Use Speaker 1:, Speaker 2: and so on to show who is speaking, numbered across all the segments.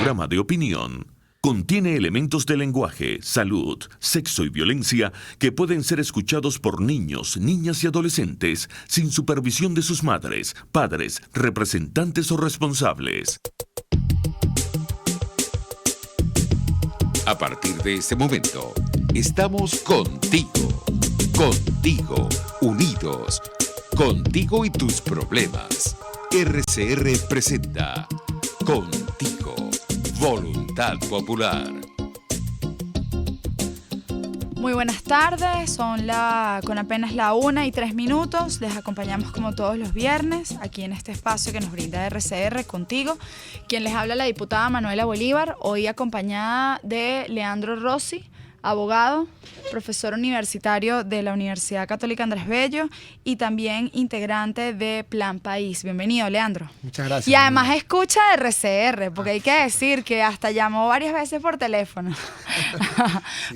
Speaker 1: programa de opinión contiene elementos de lenguaje, salud, sexo y violencia que pueden ser escuchados por niños, niñas y adolescentes sin supervisión de sus madres, padres, representantes o responsables.
Speaker 2: A partir de este momento, estamos contigo, unidos, contigo y tus problemas. RCR presenta Contigo, Voluntad Popular.
Speaker 3: Muy buenas tardes, con apenas la 1:03. Les acompañamos como todos los viernes aquí en este espacio que nos brinda RCR Contigo. Quien les habla la diputada Manuela Bolívar, hoy acompañada de Leandro Rossi, abogado, profesor universitario de la Universidad Católica Andrés Bello y también integrante de Plan País. Bienvenido, Leandro.
Speaker 4: Muchas gracias.
Speaker 3: Y además escucha RCR, porque hay que decir que hasta llamó varias veces por teléfono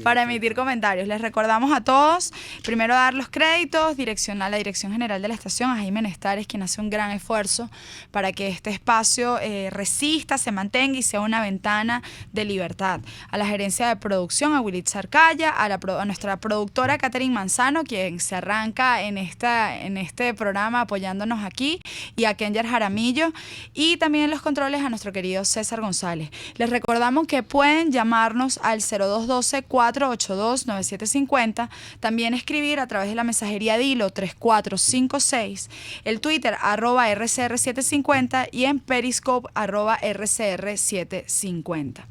Speaker 3: para emitir comentarios. Les recordamos a todos, primero dar los créditos, a la Dirección General de la Estación, a Jaime Nestares, quien hace un gran esfuerzo para que este espacio resista, se mantenga y sea una ventana de libertad. A la Gerencia de Producción, a Willy Sarcaya, a nuestra productora Catherine Manzano, quien se arranca en este programa apoyándonos aquí, y a Kenyer Jaramillo, y también en los controles a nuestro querido César González. Les recordamos que pueden llamarnos al 0212-482-9750, también escribir a través de la mensajería Dilo 3456, el Twitter @RCR750 y en Periscope @RCR750.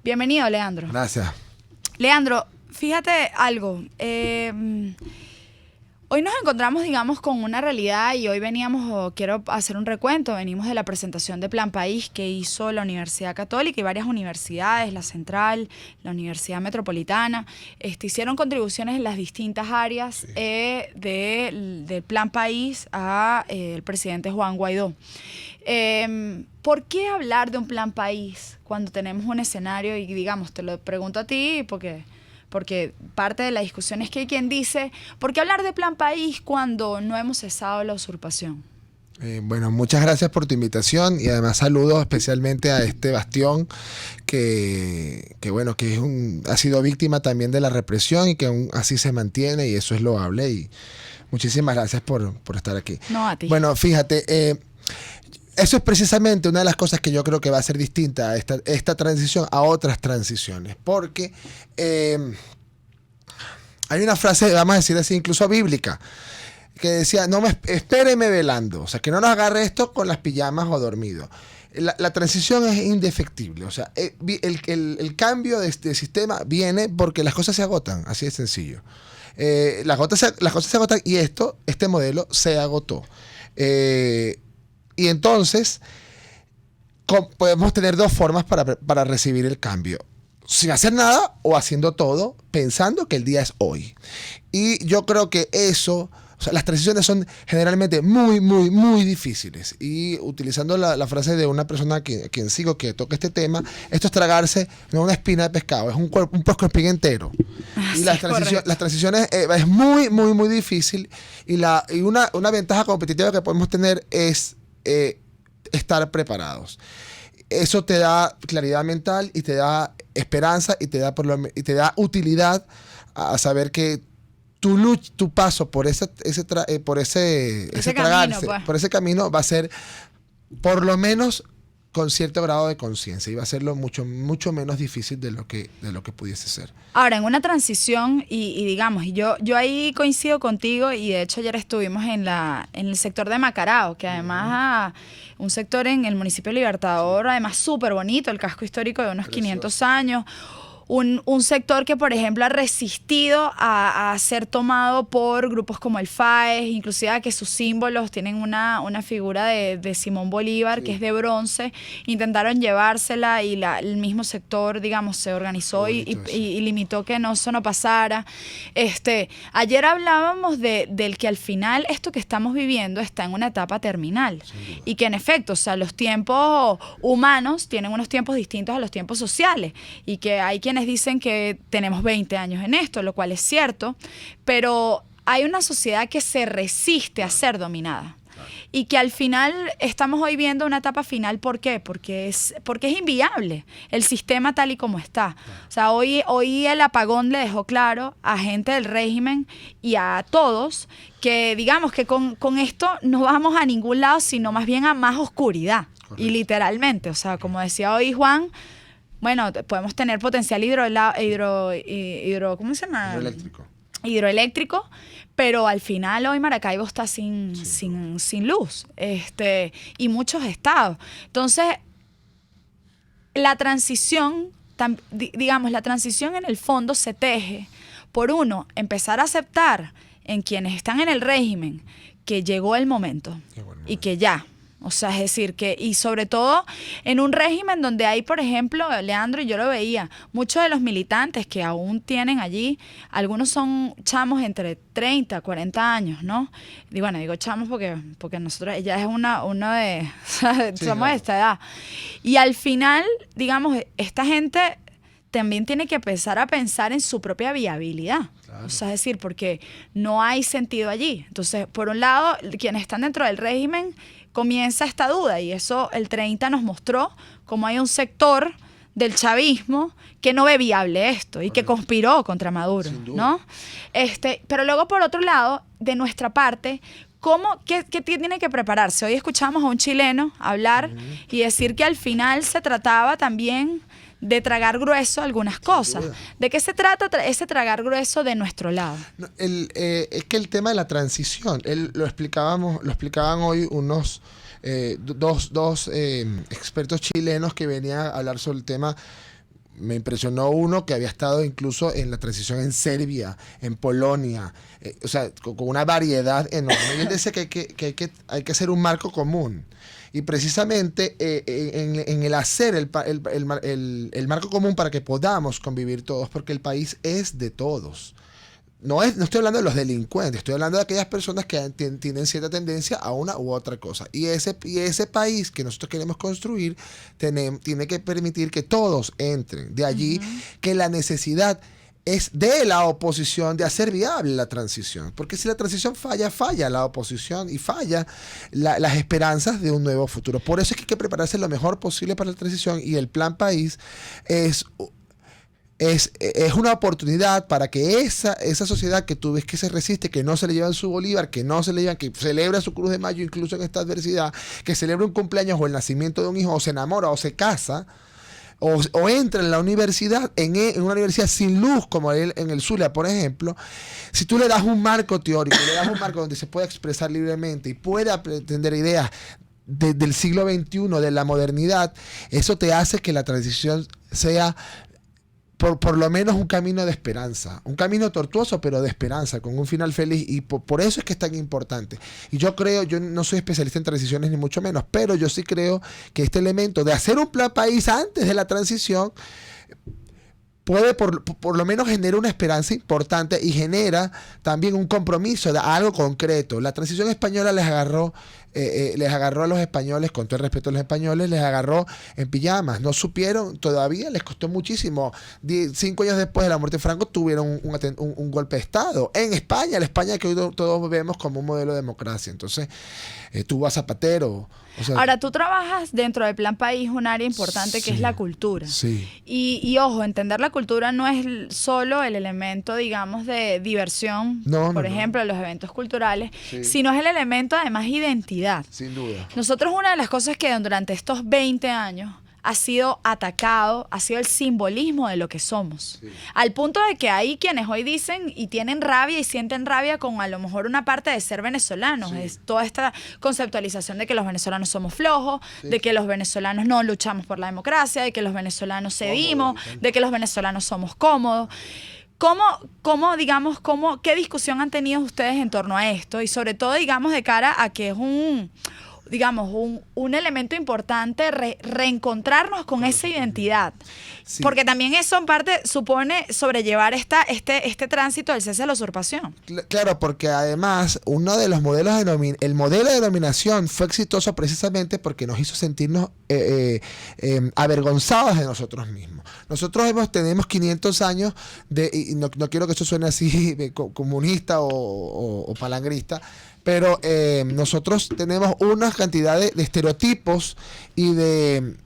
Speaker 3: Bienvenido, Leandro.
Speaker 4: Gracias.
Speaker 3: Leandro, fíjate algo. Hoy nos encontramos, digamos, con una realidad y hoy quiero hacer un recuento. Venimos de la presentación de Plan País que hizo la Universidad Católica y varias universidades, la Central, la Universidad Metropolitana. Hicieron contribuciones en las distintas áreas del Plan País al presidente Juan Guaidó. ¿Por qué hablar de un plan país cuando tenemos un escenario? Y digamos, te lo pregunto a ti porque parte de la discusión es que hay quien dice, ¿por qué hablar de plan país cuando no hemos cesado la usurpación?
Speaker 4: Bueno, muchas gracias por tu invitación y además saludos especialmente a este bastión que ha sido víctima también de la represión y que aún así se mantiene, y eso es loable, y muchísimas gracias por estar aquí.
Speaker 3: No, a ti.
Speaker 4: Bueno, fíjate, eso es precisamente una de las cosas que yo creo que va a ser distinta a esta transición a otras transiciones, porque hay una frase, vamos a decir así, incluso bíblica, que decía, espéreme velando, o sea, que no nos agarre esto con las pijamas o dormido. La transición es indefectible, o sea, el cambio de sistema viene porque las cosas se agotan, así de sencillo. Las cosas se agotan y este modelo se agotó. Y entonces podemos tener dos formas para recibir el cambio: sin hacer nada o haciendo todo, pensando que el día es hoy. Y yo creo que las transiciones son generalmente muy, muy, muy difíciles. Y utilizando la frase de una persona a quien sigo que toca este tema, esto es tragarse no una espina de pescado, es un puerco espín entero. Y las transiciones es muy, muy, muy difícil. Y una ventaja competitiva que podemos tener es estar preparados. Eso te da claridad mental y te da esperanza y te da utilidad a saber que tu paso por ese camino va a ser por lo menos con cierto grado de conciencia, y va a serlo mucho, mucho menos difícil de lo que pudiese ser.
Speaker 3: Ahora, en una transición, y digamos, yo ahí coincido contigo, y de hecho ayer estuvimos en el sector de Macarao, que además un sector en el municipio de Libertador, además súper bonito, el casco histórico de unos 500 años. Un sector que, por ejemplo, ha resistido a ser tomado por grupos como el FAES, inclusive a que sus símbolos tienen una figura de Simón Bolívar, que es de bronce. Intentaron llevársela y el mismo sector, digamos, se organizó y limitó que eso no pasara. Ayer hablábamos del que al final esto que estamos viviendo está en una etapa terminal, y que en efecto, o sea, los tiempos humanos tienen unos tiempos distintos a los tiempos sociales, y que hay quienes dicen que tenemos 20 años en esto, lo cual es cierto, pero hay una sociedad que se resiste a ser dominada. y que al final estamos hoy viendo una etapa final. ¿Por qué? Porque es inviable el sistema tal y como está. O sea, hoy el apagón le dejó claro a gente del régimen y a todos que digamos que con esto no vamos a ningún lado, sino más bien a más oscuridad. Correcto. Y literalmente, o sea, como decía hoy Juan, bueno, podemos tener potencial ¿cómo se llama? Hidroeléctrico, pero al final hoy Maracaibo está sin luz, y muchos estados. Entonces, la transición, digamos, la transición en el fondo se teje por uno, empezar a aceptar en quienes están en el régimen que llegó el momento y que ya. O sea, es decir, que, y sobre todo en un régimen donde hay, por ejemplo, Leandro, y yo lo veía, muchos de los militantes que aún tienen allí, algunos son chamos entre 30, 40 años, ¿no? Y bueno, digo chamos porque nosotros, ella es uno de, somos de esta edad. Y al final, digamos, esta gente también tiene que empezar a pensar en su propia viabilidad. Claro. O sea, es decir, porque no hay sentido allí. Entonces, por un lado, quienes están dentro del régimen, comienza esta duda, y eso el 30 nos mostró cómo hay un sector del chavismo que no ve viable esto y que conspiró contra Maduro, ¿no? Pero luego, por otro lado, de nuestra parte, ¿qué tiene que prepararse? Hoy escuchamos a un chileno hablar y decir que al final se trataba también de tragar grueso algunas cosas. ¿De qué se trata ese tragar grueso de nuestro lado?
Speaker 4: No, es que el tema de la transición, lo explicaban hoy unos dos expertos chilenos que venían a hablar sobre el tema. Me impresionó uno que había estado incluso en la transición en Serbia, en Polonia, o sea, con una variedad enorme. Y él decía que hay que hacer un marco común. Y precisamente en el hacer el marco común para que podamos convivir todos, porque el país es de todos. No estoy hablando de los delincuentes, estoy hablando de aquellas personas que tienen cierta tendencia a una u otra cosa. Y ese país que nosotros queremos construir tiene que permitir que todos entren. De allí que la necesidad es de la oposición de hacer viable la transición. Porque si la transición falla la oposición y falla las esperanzas de un nuevo futuro. Por eso es que hay que prepararse lo mejor posible para la transición, y el Plan País es una oportunidad para que esa sociedad que tú ves que se resiste, que no se le llevan su bolívar, que no se le llevan, que celebra su Cruz de Mayo incluso en esta adversidad, que celebra un cumpleaños o el nacimiento de un hijo, o se enamora o se casa, o entra en la universidad, en una universidad sin luz como en el Zulia, por ejemplo. Si tú le das un marco teórico, le das un marco donde se pueda expresar libremente y pueda pretender ideas del siglo XXI, de la modernidad, eso te hace que la transición sea por lo menos un camino de esperanza, un camino tortuoso pero de esperanza, con un final feliz, y por eso es que es tan importante. Y yo no soy especialista en transiciones ni mucho menos, pero yo sí creo que este elemento de hacer un plan país antes de la transición puede por lo menos generar una esperanza importante y genera también un compromiso de algo concreto. La transición española les agarró a los españoles, con todo el respeto a los españoles, les agarró en pijamas. No supieron, todavía les costó muchísimo. 5 años después de la muerte de Franco tuvieron un golpe de Estado. En España, la España que hoy todos vemos como un modelo de democracia. Entonces, tuvo a Zapatero. O sea,
Speaker 3: ahora, tú trabajas dentro del Plan País un área importante que es la cultura.
Speaker 4: Sí.
Speaker 3: Y ojo, entender la cultura no es solo el elemento, digamos, de diversión, por ejemplo, de los eventos culturales, sino es el elemento, además, identidad.
Speaker 4: Sin duda.
Speaker 3: Nosotros, una de las cosas que durante estos 20 años ha sido atacado, ha sido el simbolismo de lo que somos. Sí. Al punto de que hay quienes hoy dicen y tienen rabia y sienten rabia con a lo mejor una parte de ser venezolanos. Sí. Es toda esta conceptualización de que los venezolanos somos flojos, de que los venezolanos no luchamos por la democracia, de que los venezolanos cedimos, de que los venezolanos somos cómodos. ¿Qué discusión han tenido ustedes en torno a esto? Y sobre todo, digamos, de cara a que es un elemento importante reencontrarnos con esa identidad. Sí. Porque también eso en parte supone sobrellevar este tránsito del cese de la usurpación.
Speaker 4: Claro, porque además uno de los modelos el modelo de dominación fue exitoso precisamente porque nos hizo sentirnos avergonzados de nosotros mismos. Nosotros tenemos 500 años y no quiero que esto suene así comunista o palangrista, pero nosotros tenemos una cantidad de estereotipos y de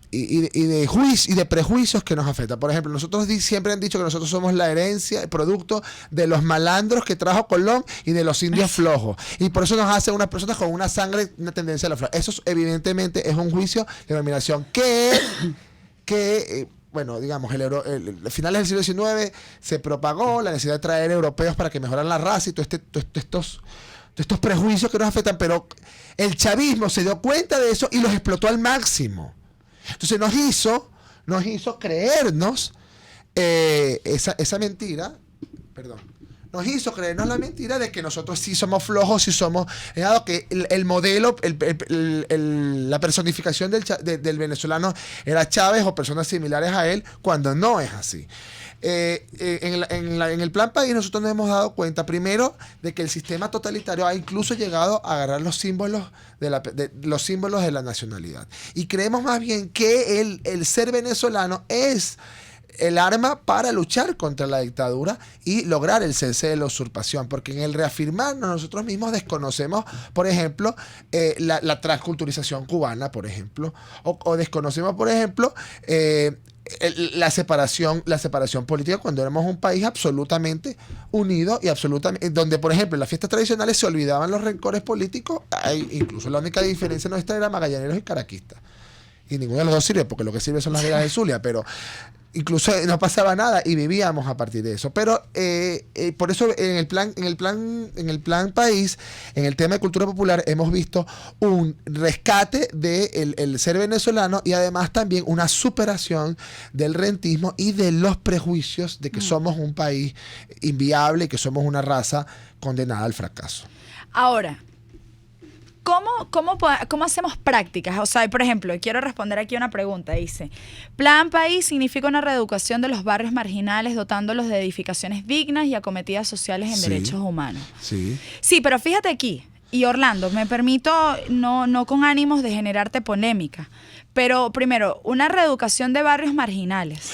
Speaker 4: prejuicios que nos afectan. Por ejemplo, nosotros siempre han dicho que nosotros somos la herencia, el producto de los malandros que trajo Colón y de los indios flojos. Y por eso nos hacen unas personas con una sangre, una tendencia a la flojera. Eso evidentemente es un juicio de dominación bueno, digamos, a finales del siglo XIX se propagó la necesidad de traer europeos para que mejoraran la raza y todos estos prejuicios que nos afectan, pero el chavismo se dio cuenta de eso y los explotó al máximo. Entonces nos hizo creernos esa mentira, nos hizo creernos la mentira de que nosotros sí somos flojos, sí somos, dado que el modelo, la personificación del venezolano era Chávez o personas similares a él, cuando no es así. En el plan país nosotros nos hemos dado cuenta primero de que el sistema totalitario ha incluso llegado a agarrar los símbolos de la nacionalidad, y creemos más bien que el ser venezolano es el arma para luchar contra la dictadura y lograr el cese de la usurpación, porque en el reafirmarnos nosotros mismos desconocemos, por ejemplo, la transculturización cubana, por ejemplo, o desconocemos, por ejemplo, la separación política, cuando éramos un país absolutamente unido y absolutamente, donde, por ejemplo, en las fiestas tradicionales se olvidaban los rencores políticos. Incluso la única diferencia nuestra era magallaneros y caraquistas, y ninguno de los dos sirve, porque lo que sirve son las guerras de Zulia, pero incluso no pasaba nada y vivíamos a partir de eso. Pero por eso en el plan país, en el tema de cultura popular, hemos visto un rescate del ser venezolano, y además también una superación del rentismo y de los prejuicios de que somos un país inviable y que somos una raza condenada al fracaso.
Speaker 3: Ahora, ¿Cómo hacemos prácticas? O sea, por ejemplo, quiero responder aquí una pregunta. Dice, Plan País significa una reeducación de los barrios marginales, dotándolos de edificaciones dignas y acometidas sociales en derechos humanos. Sí, pero fíjate aquí, y Orlando, me permito, no con ánimos de generarte polémica, pero primero, una reeducación de barrios marginales.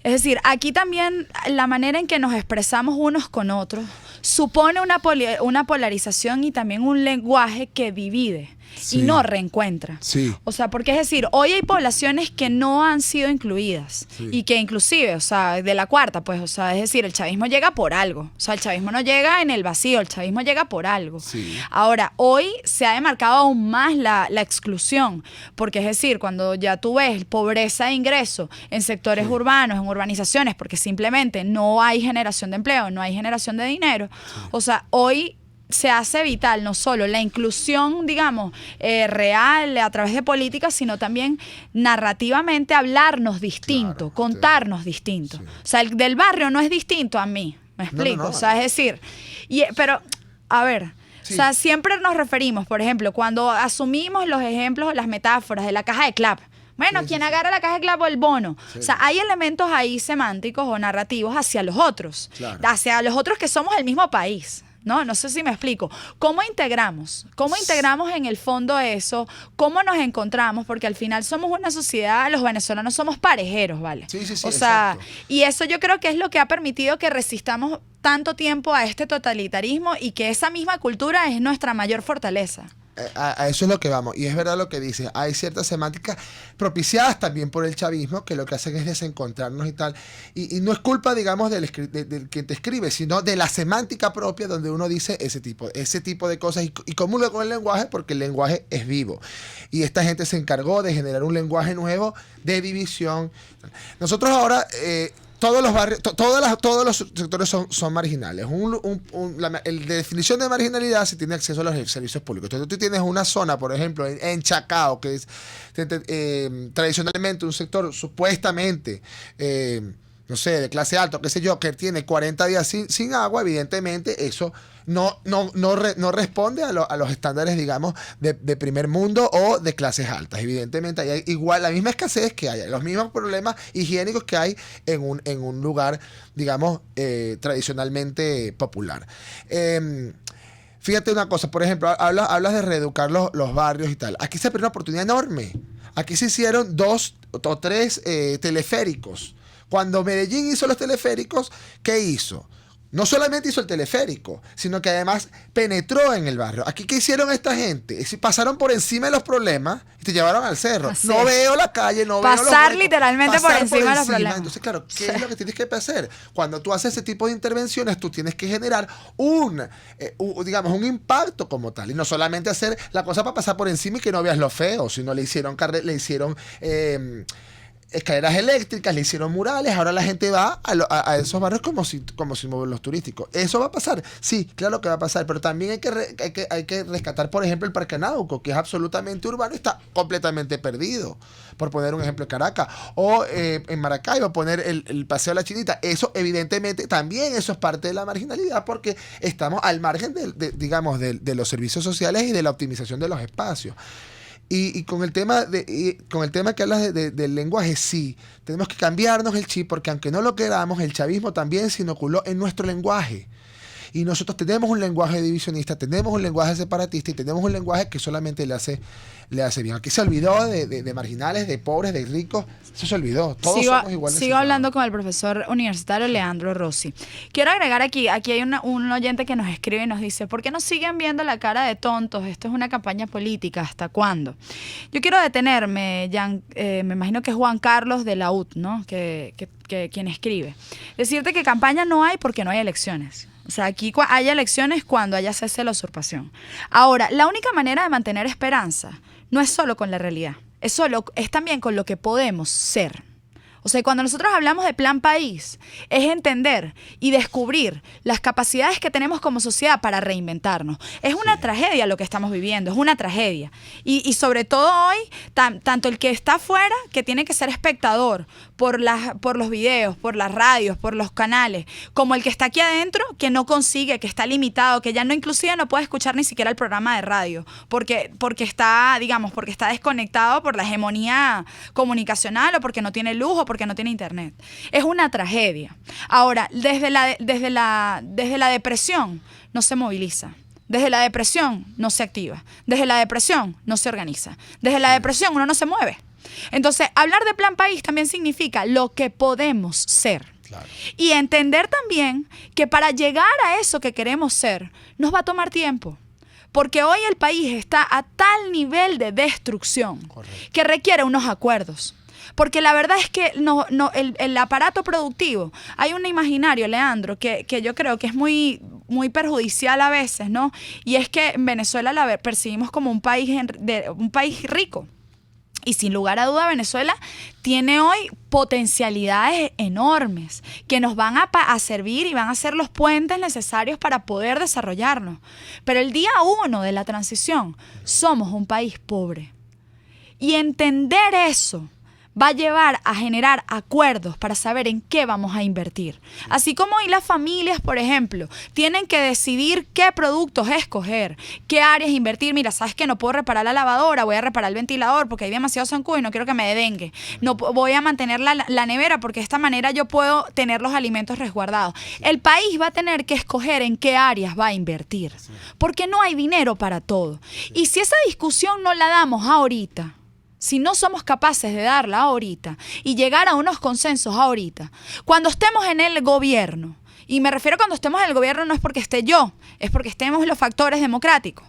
Speaker 3: Es decir, aquí también la manera en que nos expresamos unos con otros supone una polarización y también un lenguaje que divide y no reencuentra. O sea, porque es decir, hoy hay poblaciones que no han sido incluidas y que inclusive, o sea, de la cuarta, pues, o sea, es decir, el chavismo llega por algo. O sea, el chavismo no llega en el vacío, el chavismo llega por algo. Ahora, hoy se ha demarcado aún más la exclusión, porque es decir, cuando ya tú ves pobreza de ingreso en sectores urbanos, en urbanizaciones, porque simplemente no hay generación de empleo, no hay generación de dinero, o sea, hoy se hace vital no solo la inclusión, digamos, real a través de políticas, sino también narrativamente hablarnos distinto, contarnos distinto. O sea, el del barrio no es distinto a mí, ¿me explico? O sea, es decir, pero, a ver, o sea, siempre nos referimos, por ejemplo, cuando asumimos los ejemplos o las metáforas de la caja de clap. Bueno, ¿quién agarra la caja de clap o el bono? O sea, hay elementos ahí semánticos o narrativos hacia los otros que somos el mismo país. No sé si me explico. ¿Cómo integramos? ¿Cómo integramos en el fondo eso? ¿Cómo nos encontramos? Porque al final somos una sociedad, los venezolanos somos parejeros, ¿vale? O sea, exacto. Y eso yo creo que es lo que ha permitido que resistamos tanto tiempo a este totalitarismo y que esa misma cultura es nuestra mayor fortaleza.
Speaker 4: A eso es lo que vamos, y es verdad lo que dice, hay ciertas semánticas propiciadas también por el chavismo que lo que hacen es desencontrarnos y tal, y no es culpa, digamos, del que te escribe, sino de la semántica propia donde uno dice ese tipo de cosas y comulga con el lenguaje, porque el lenguaje es vivo, y esta gente se encargó de generar un lenguaje nuevo de división. Nosotros ahora... todos los barrios, todos los sectores son marginales. La definición de marginalidad se tiene acceso a los servicios públicos. Entonces tú tienes una zona, por ejemplo, en Chacao, que es tradicionalmente un sector supuestamente, no sé, de clase alta, qué sé yo, que tiene 40 días sin agua. Evidentemente eso no responde a los estándares, digamos, de primer mundo o de clases altas. Evidentemente hay igual la misma escasez que hay, los mismos problemas higiénicos que hay en un lugar, digamos, tradicionalmente popular. Fíjate una cosa, por ejemplo, hablas de reeducar los barrios y tal. Aquí se perdió una oportunidad enorme. Aquí se hicieron 2 o 3 teleféricos. Cuando Medellín hizo los teleféricos, ¿qué hizo? No solamente hizo el teleférico, sino que además penetró en el barrio. Aquí, ¿qué hicieron esta gente? Pasaron por encima de los problemas y te llevaron al cerro.
Speaker 3: Así
Speaker 4: no
Speaker 3: es.
Speaker 4: veo la calle, no veo los
Speaker 3: Pasar
Speaker 4: huecos.
Speaker 3: literalmente por encima de los problemas.
Speaker 4: Entonces, claro, ¿qué es lo que tienes que hacer? Cuando tú haces ese tipo de intervenciones, tú tienes que generar un impacto como tal. Y no solamente hacer la cosa para pasar por encima y que no veas lo feo, sino le hicieron escaleras eléctricas, le hicieron murales, ahora la gente va a esos barrios como si los turísticos. ¿Eso va a pasar? Sí, claro que va a pasar, pero también hay que rescatar, por ejemplo, el Parque Arauco, que es absolutamente urbano y está completamente perdido, por poner un ejemplo en Caracas, o en Maracaibo, poner el Paseo de la Chinita. Eso, evidentemente, también eso es parte de la marginalidad, porque estamos al margen de los servicios sociales y de la optimización de los espacios. Y con el tema que hablas del lenguaje, sí, tenemos que cambiarnos el chip, porque aunque no lo queramos, el chavismo también se inoculó en nuestro lenguaje. Y nosotros tenemos un lenguaje divisionista, tenemos un lenguaje separatista y tenemos un lenguaje que solamente le hace bien. Aquí se olvidó de marginales, de pobres, de ricos, eso se olvidó. Todos somos iguales.
Speaker 3: Sigo hablando con el profesor universitario Leandro Rossi. Quiero agregar aquí hay un oyente que nos escribe y nos dice, ¿por qué nos siguen viendo la cara de tontos? Esto es una campaña política, ¿hasta cuándo? Yo quiero detenerme, me imagino que es Juan Carlos de la UT, ¿no? que quien escribe. Decirte que campaña no hay porque no hay elecciones. O sea, aquí hay elecciones cuando haya cese de la usurpación. Ahora, la única manera de mantener esperanza no es solo con la realidad, es también con lo que podemos ser. O sea, cuando nosotros hablamos de plan país, es entender y descubrir las capacidades que tenemos como sociedad para reinventarnos. Es una tragedia lo que estamos viviendo, es una tragedia. Y sobre todo hoy, tanto el que está afuera, que tiene que ser espectador por los videos, por las radios, por los canales, como el que está aquí adentro, que no consigue, que está limitado, que ya no inclusive no puede escuchar ni siquiera el programa de radio, porque está desconectado por la hegemonía comunicacional o porque no tiene luz o porque no tiene internet. Es una tragedia. Ahora, desde la depresión no se moviliza. Desde la depresión no se activa. Desde la depresión no se organiza. Desde la depresión uno no se mueve. Entonces, hablar de plan país también significa lo que podemos ser. Claro. Y entender también que para llegar a eso que queremos ser, nos va a tomar tiempo. Porque hoy el país está a tal nivel de destrucción que requiere unos acuerdos. Porque la verdad es que el aparato productivo, hay un imaginario, Leandro, que yo creo que es muy, muy perjudicial a veces, ¿no? Y es que en Venezuela la percibimos como un país rico. Y sin lugar a duda, Venezuela tiene hoy potencialidades enormes que nos van a servir y van a ser los puentes necesarios para poder desarrollarnos. Pero el día 1 de la transición somos un país pobre. Y entender eso va a llevar a generar acuerdos para saber en qué vamos a invertir. Así como hoy las familias, por ejemplo, tienen que decidir qué productos escoger, qué áreas invertir. Mira, ¿sabes qué? No puedo reparar la lavadora, voy a reparar el ventilador porque hay demasiado zancudo y no quiero que me dé dengue. No voy a mantener la nevera porque de esta manera yo puedo tener los alimentos resguardados. El país va a tener que escoger en qué áreas va a invertir, porque no hay dinero para todo. Y si esa discusión no la damos ahorita, si no somos capaces de darla ahorita y llegar a unos consensos ahorita, cuando estemos en el gobierno, y me refiero cuando estemos en el gobierno no es porque esté yo, es porque estemos los factores democráticos,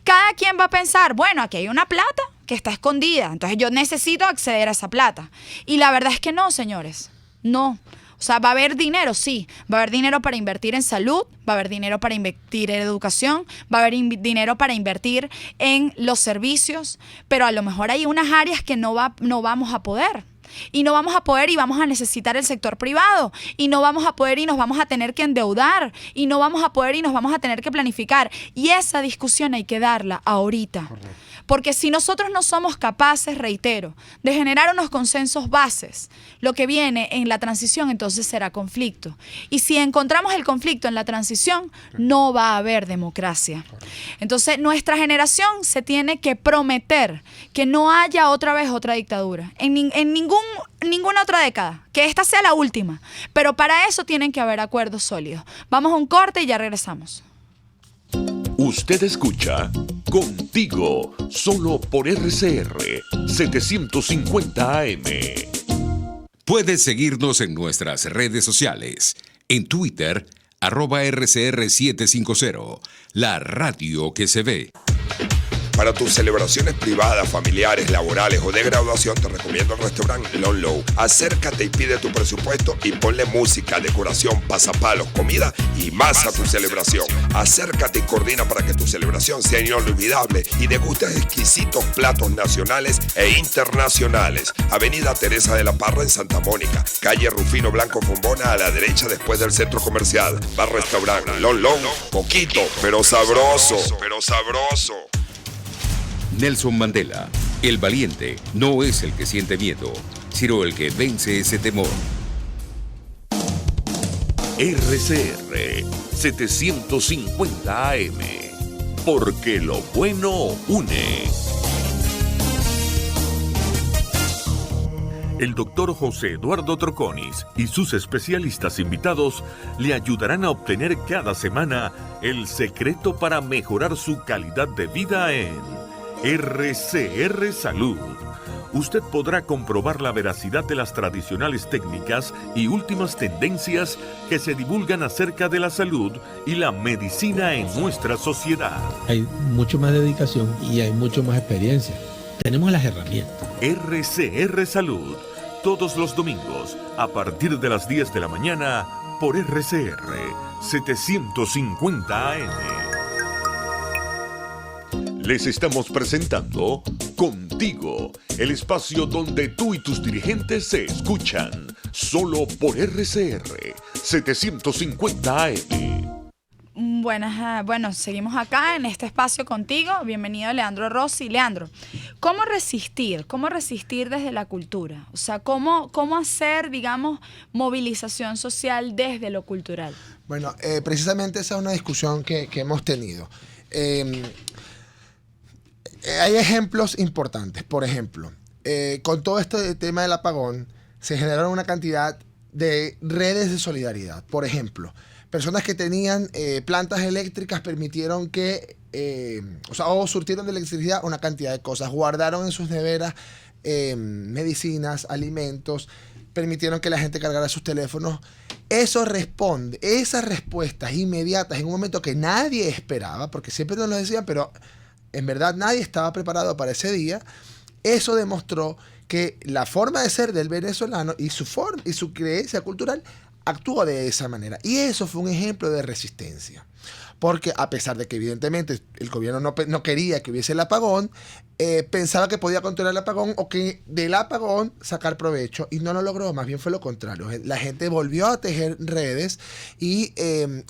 Speaker 3: cada quien va a pensar, bueno, aquí hay una plata que está escondida, entonces yo necesito acceder a esa plata. Y la verdad es que no, señores, no. O sea, va a haber dinero, sí. Va a haber dinero para invertir en salud, va a haber dinero para invertir en educación, va a haber dinero para invertir en los servicios, pero a lo mejor hay unas áreas que no vamos a poder. Y no vamos a poder y vamos a necesitar el sector privado. Y no vamos a poder y nos vamos a tener que endeudar. Y no vamos a poder y nos vamos a tener que planificar. Y esa discusión hay que darla ahorita. Correcto. Porque si nosotros no somos capaces, reitero, de generar unos consensos bases, lo que viene en la transición entonces será conflicto. Y si encontramos el conflicto en la transición, no va a haber democracia. Entonces nuestra generación se tiene que prometer que no haya otra vez otra dictadura. En ninguna otra década. Que esta sea la última. Pero para eso tienen que haber acuerdos sólidos. Vamos a un corte y ya regresamos.
Speaker 1: Usted escucha Contigo, solo por RCR 750 AM.
Speaker 2: Puedes seguirnos en nuestras redes sociales. En Twitter, @RCR750, la radio que se ve.
Speaker 5: Para tus celebraciones privadas, familiares, laborales o de graduación, te recomiendo el restaurante Lon Low. Acércate y pide tu presupuesto y ponle música, decoración, pasapalos, comida y más a tu celebración. Acércate y coordina para que tu celebración sea inolvidable y degustes exquisitos platos nacionales e internacionales. Avenida Teresa de la Parra en Santa Mónica, calle Rufino Blanco Fombona a la derecha después del centro comercial. Bar restaurante Lon Low, poquito, pero sabroso,
Speaker 2: Nelson Mandela, el valiente no es el que siente miedo, sino el que vence ese temor.
Speaker 1: RCR 750 AM, porque lo bueno une. El doctor José Eduardo Troconis y sus especialistas invitados le ayudarán a obtener cada semana el secreto para mejorar su calidad de vida en RCR Salud. Usted podrá comprobar la veracidad de las tradicionales técnicas y últimas tendencias que se divulgan acerca de la salud y la medicina en nuestra sociedad.
Speaker 6: Hay mucho más dedicación y hay mucho más experiencia. Tenemos las herramientas.
Speaker 1: RCR Salud, todos los domingos a partir de las 10 de la mañana por RCR 750 AM. Les estamos presentando Contigo, el espacio donde tú y tus dirigentes se escuchan, solo por RCR 750 AM.
Speaker 3: Bueno, seguimos acá en este espacio contigo. Bienvenido Leandro Rossi. Leandro, ¿cómo resistir? ¿Cómo resistir desde la cultura? O sea, ¿cómo hacer, digamos, movilización social desde lo cultural?
Speaker 4: Bueno, precisamente esa es una discusión que hemos tenido. Hay ejemplos importantes. Por ejemplo, con todo este tema del apagón, se generaron una cantidad de redes de solidaridad. Por ejemplo, personas que tenían plantas eléctricas permitieron que, o surtieron de electricidad una cantidad de cosas. Guardaron en sus neveras medicinas, alimentos, permitieron que la gente cargara sus teléfonos. Eso responde, esas respuestas inmediatas en un momento que nadie esperaba, porque siempre nos lo decían, pero en verdad nadie estaba preparado para ese día. Eso demostró que la forma de ser del venezolano y su forma y su creencia cultural actuó de esa manera. Y eso fue un ejemplo de resistencia. Porque a pesar de que evidentemente el gobierno no quería que hubiese el apagón, pensaba que podía controlar el apagón o que del apagón sacar provecho, y no lo logró, más bien fue lo contrario. La gente volvió a tejer redes y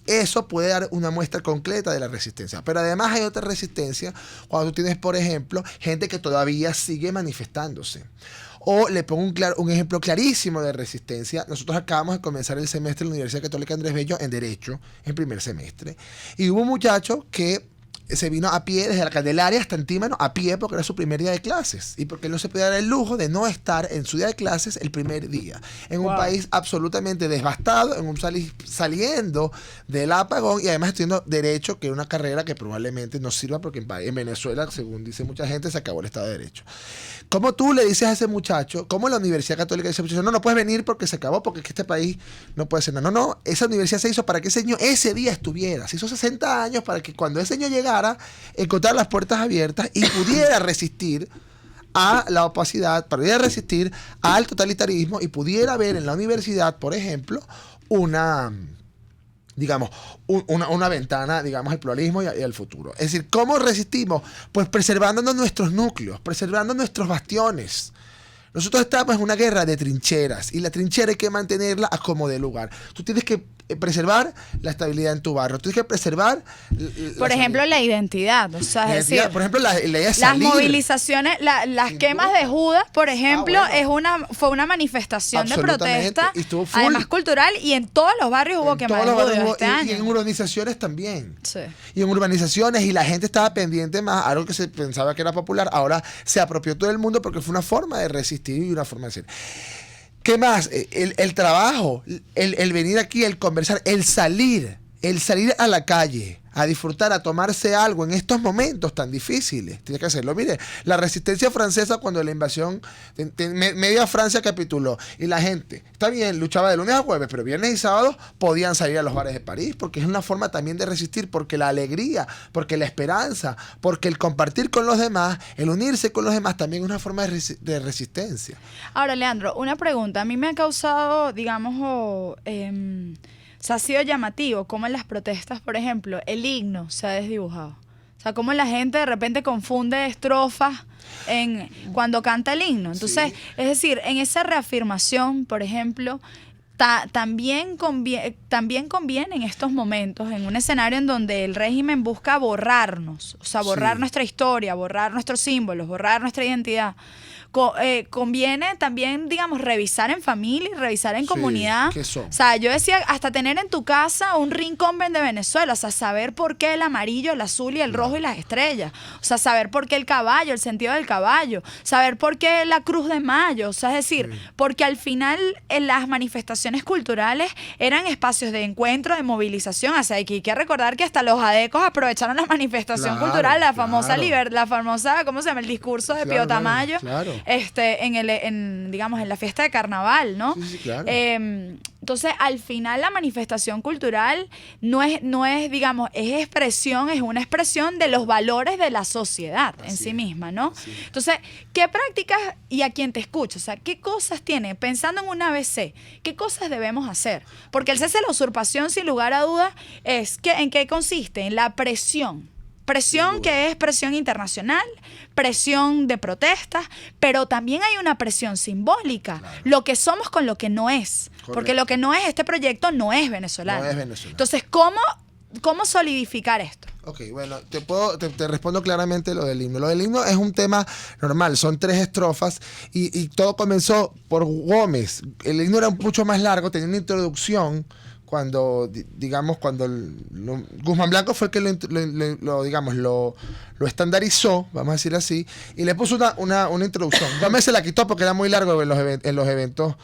Speaker 4: eso puede dar una muestra concreta de la resistencia. Pero además hay otra resistencia cuando tú tienes, por ejemplo, gente que todavía sigue manifestándose. O le pongo un ejemplo clarísimo de resistencia. Nosotros acabamos de comenzar el semestre en la Universidad Católica Andrés Bello en Derecho, en primer semestre. Y hubo un muchacho que se vino a pie desde la Candelaria hasta Antímano, a pie porque era su primer día de clases. Y porque él no se podía dar el lujo de no estar en su día de clases el primer día. En un país absolutamente devastado, saliendo del apagón y además estudiando Derecho, que es una carrera que probablemente no sirva porque en Venezuela, según dice mucha gente, se acabó el Estado de Derecho. ¿Cómo tú le dices a ese muchacho, cómo la Universidad Católica dice a ese muchacho, no puedes venir porque se acabó, porque este país no puede ser nada? No, esa universidad se hizo para que ese señor ese día estuviera. Se hizo 60 años para que cuando ese señor llegara, encontrar las puertas abiertas y pudiera resistir a la opacidad, pudiera resistir al totalitarismo y pudiera ver en la universidad, por ejemplo, una ventana, digamos, al pluralismo y al futuro. Es decir, ¿cómo resistimos? Pues preservándonos nuestros núcleos, preservando nuestros bastiones. Nosotros estamos en una guerra de trincheras y la trinchera hay que mantenerla a como dé lugar. Tú tienes que preservar la estabilidad en tu barrio. Tú tienes que preservar...
Speaker 3: Por ejemplo, la identidad. O sea, es decir,
Speaker 4: por ejemplo, la idea de
Speaker 3: las
Speaker 4: salir.
Speaker 3: Movilizaciones, las quemas de Judas, por ejemplo, fue una manifestación de protesta, además cultural, y en todos los barrios hubo quemas de Judas este año.
Speaker 4: Y en urbanizaciones también.
Speaker 3: Sí.
Speaker 4: Y en urbanizaciones, y la gente estaba pendiente más, algo que se pensaba que era popular, ahora se apropió todo el mundo porque fue una forma de resistir y una forma de ser. ¿Qué más? El trabajo, el venir aquí, el conversar, el salir a la calle a disfrutar, a tomarse algo en estos momentos tan difíciles. Tiene que hacerlo. Mire, la resistencia francesa cuando la invasión, media Francia capituló y la gente, está bien, luchaba de lunes a jueves, pero viernes y sábados podían salir a los bares de París, porque es una forma también de resistir, porque la alegría, porque la esperanza, porque el compartir con los demás, el unirse con los demás también es una forma de resistencia.
Speaker 3: Ahora, Leandro, una pregunta. A mí me ha causado, digamos, o sea, ha sido llamativo cómo en las protestas, por ejemplo, el himno se ha desdibujado. O sea, cómo la gente de repente confunde estrofas cuando canta el himno. Entonces, sí. Es decir, en esa reafirmación, por ejemplo, también conviene en estos momentos, en un escenario en donde el régimen busca borrarnos, o sea, borrar nuestra historia, borrar nuestros símbolos, borrar nuestra identidad. Conviene también, digamos, revisar en familia y revisar en comunidad.
Speaker 4: ¿Qué son?
Speaker 3: O sea, yo decía, hasta tener en tu casa un rincón de Venezuela, o sea, saber por qué el amarillo, el azul y el rojo y las estrellas, o sea, saber por qué el caballo, el sentido del caballo, saber por qué la Cruz de Mayo, o sea, es decir, porque al final en las manifestaciones culturales eran espacios de encuentro, de movilización, o sea, hay que recordar que hasta los adecos aprovecharon la manifestación cultural, la famosa ¿cómo se llama? El discurso de Pío Tamayo.
Speaker 4: Claro.
Speaker 3: Digamos, en la fiesta de carnaval, ¿no?
Speaker 4: Sí, claro.
Speaker 3: Entonces, al final la manifestación cultural no es, digamos, es una expresión de los valores de la sociedad en sí misma, ¿no? Sí. Entonces, ¿qué prácticas y a quién te escucha? O sea, ¿qué cosas tiene? Pensando en un ABC, ¿qué cosas debemos hacer? Porque el cese de la usurpación, sin lugar a dudas, ¿en qué consiste? En la presión. Presión que es presión internacional, presión de protestas, pero también hay una presión simbólica, lo que somos con lo que no es. Correcto. Porque lo que no es este proyecto no es venezolano.
Speaker 4: No es venezolano.
Speaker 3: Entonces, ¿cómo solidificar esto?
Speaker 4: Ok, bueno, te respondo claramente lo del himno. Lo del himno es un tema normal, son 3 estrofas y todo comenzó por Gómez. El himno era mucho más largo, tenía una introducción. Cuando Guzmán Blanco fue el que lo estandarizó, vamos a decir así, y le puso una introducción. Gómez se la quitó porque era muy largo en los eventos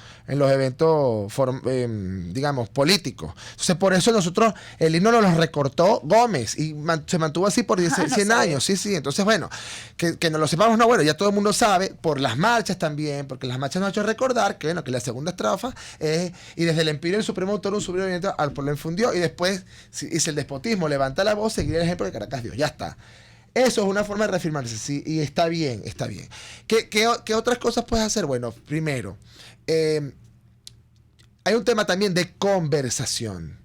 Speaker 4: políticos. Entonces, por eso nosotros, el himno nos lo recortó Gómez y se mantuvo así por 100 años. Sí. Entonces, bueno, que nos lo sepamos, no, bueno, ya todo el mundo sabe, por las marchas también, porque las marchas nos han hecho recordar que la segunda estrofa es, y desde el Empirio el Supremo Autor, un sublime al pueblo infundió, y después dice el despotismo, levanta la voz, seguir el ejemplo de Caracas Dios, ya está. Eso es una forma de reafirmarse, sí, y está bien. ¿Qué otras cosas puedes hacer? Bueno, primero, hay un tema también de conversación,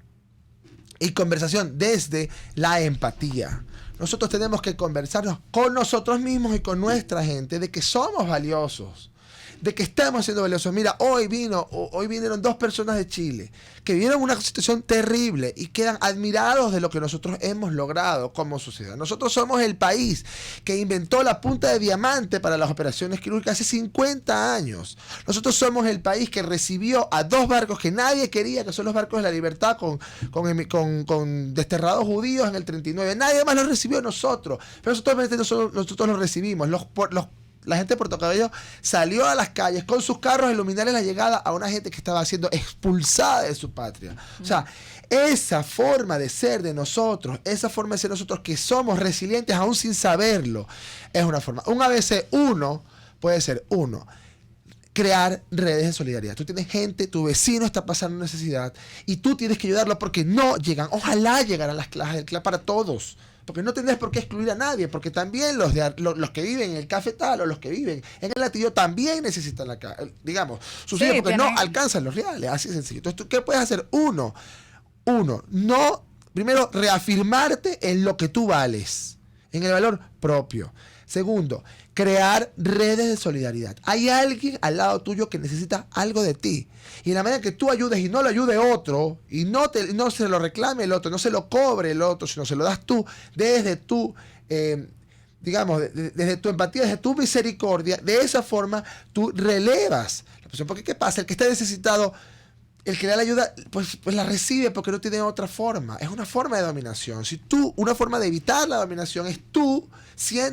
Speaker 4: y conversación desde la empatía. Nosotros tenemos que conversarnos con nosotros mismos y con nuestra gente de que somos valiosos, de que estamos siendo valiosos. Mira, hoy vinieron 2 personas de Chile que vieron una situación terrible y quedan admirados de lo que nosotros hemos logrado como sociedad. Nosotros somos el país que inventó la punta de diamante para las operaciones quirúrgicas hace 50 años. Nosotros somos el país que recibió a 2 barcos que nadie quería, que son los barcos de la libertad con desterrados judíos en el 39. Nadie más los recibió, nosotros. Pero nosotros los recibimos. La gente de Puerto Cabello salió a las calles con sus carros a iluminar la llegada a una gente que estaba siendo expulsada de su patria. O sea, esa forma de ser de nosotros, que somos resilientes aún sin saberlo, es una forma. Un ABC 1 puede ser crear redes de solidaridad. Tú tienes gente, tu vecino está pasando necesidad y tú tienes que ayudarlo porque no llegan. Ojalá llegaran las clases del CLA para todos. Porque no tendrás por qué excluir a nadie, porque también los que viven en el cafetal o los que viven en el Latillo también necesitan subsidio porque no alcanzan los reales, así de sencillo. Entonces, ¿qué puedes hacer? Primero, reafirmarte en lo que tú vales, en el valor propio. Segundo, crear redes de solidaridad. Hay alguien al lado tuyo que necesita algo de ti. Y en la medida que tú ayudes y no lo ayude otro, y no se lo reclame el otro, no se lo cobre el otro, sino se lo das tú desde tu, desde tu empatía, desde tu misericordia, de esa forma tú relevas la presión. Porque ¿qué pasa? El que está necesitado, el que da la ayuda, pues la recibe porque no tiene otra forma. Es una forma de dominación. Una forma de evitar la dominación es tú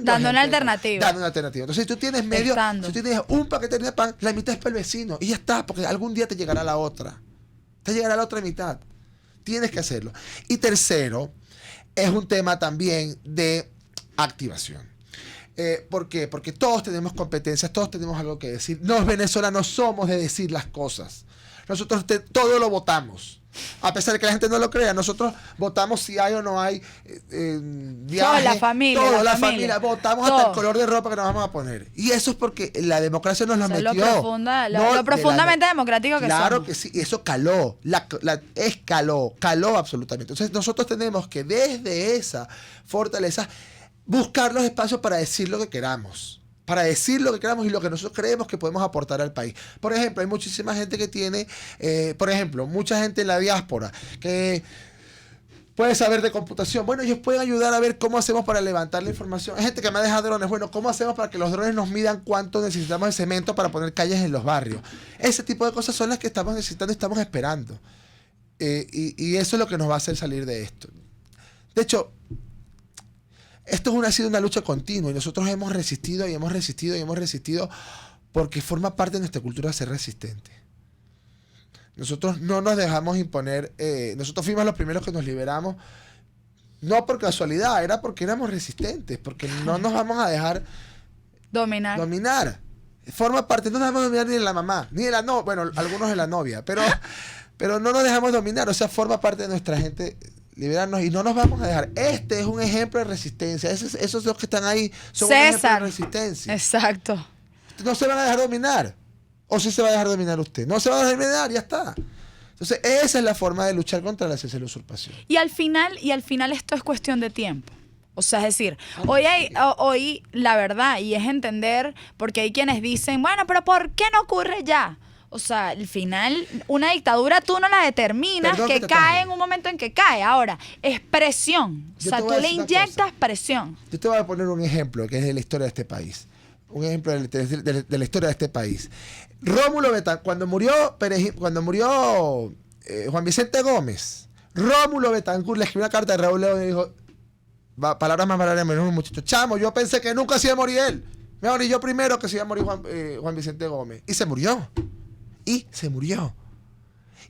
Speaker 4: dando una alternativa. Entonces, si tú tienes si tú tienes un paquete de pan, la mitad es para el vecino. Y ya está, porque algún día te llegará la otra. Te llegará la otra mitad. Tienes que hacerlo. Y tercero, es un tema también de activación. ¿Por qué? Porque todos tenemos competencias, todos tenemos algo que decir. Los venezolanos somos de decir las cosas. Nosotros todo lo votamos. A pesar de que la gente no lo crea, nosotros votamos si hay o no hay viaje.
Speaker 3: Toda la familia.
Speaker 4: Toda la familia. Votamos
Speaker 3: todo.
Speaker 4: hasta el color de ropa que nos vamos a poner. Y eso es porque la democracia nos lo metió.
Speaker 3: Lo profundamente democrático que somos.
Speaker 4: Claro que sí, eso caló. Caló absolutamente. Entonces nosotros tenemos que desde esa fortaleza buscar los espacios para decir lo que queramos. Para decir lo que queramos y lo que nosotros creemos que podemos aportar al país. Por ejemplo, hay muchísima gente que tiene, mucha gente en la diáspora que puede saber de computación. Bueno, ellos pueden ayudar a ver cómo hacemos para levantar la información. Hay gente que me deja drones. Bueno, ¿cómo hacemos para que los drones nos midan cuánto necesitamos de cemento para poner calles en los barrios? Ese tipo de cosas son las que estamos necesitando y estamos esperando. Y eso es lo que nos va a hacer salir de esto. De hecho, esto ha sido una lucha continua y nosotros hemos resistido y hemos resistido y hemos resistido porque forma parte de nuestra cultura ser resistente. Nosotros no nos dejamos imponer, nosotros fuimos los primeros que nos liberamos, no por casualidad, era porque éramos resistentes, porque no nos vamos a dejar dominar. Forma parte, no nos dejamos dominar ni de la mamá, ni de la novia, bueno, algunos de la novia, pero no nos dejamos dominar, o sea, forma parte de nuestra gente. Liberarnos y no nos vamos a dejar. Este es un ejemplo de resistencia. Esos dos que están ahí son un ejemplo de resistencia.
Speaker 3: Exacto.
Speaker 4: No se van a dejar dominar. ¿O sí se va a dejar dominar usted? No se va a dejar dominar, ya está. Entonces, esa es la forma de luchar contra la ciencia y la usurpación.
Speaker 3: Y al final esto es cuestión de tiempo. O sea, es decir, hoy la verdad, y es entender, porque hay quienes dicen, bueno, pero ¿por qué no ocurre ya? O sea, al final, una dictadura tú no la determinas, que cae en un momento en que cae. Ahora, es presión. O sea, tú le inyectas presión.
Speaker 4: Yo te voy a poner un ejemplo que es de la historia de este país. Un ejemplo de la historia de este país. Rómulo Betancourt, cuando murió Juan Vicente Gómez, Rómulo Betancourt le escribió una carta de Raúl León y dijo, palabras más palabras menos, muchacho, chamo, yo pensé que nunca se iba a morir él. Me morí yo primero que se iba a morir Juan Vicente Gómez. Y se murió.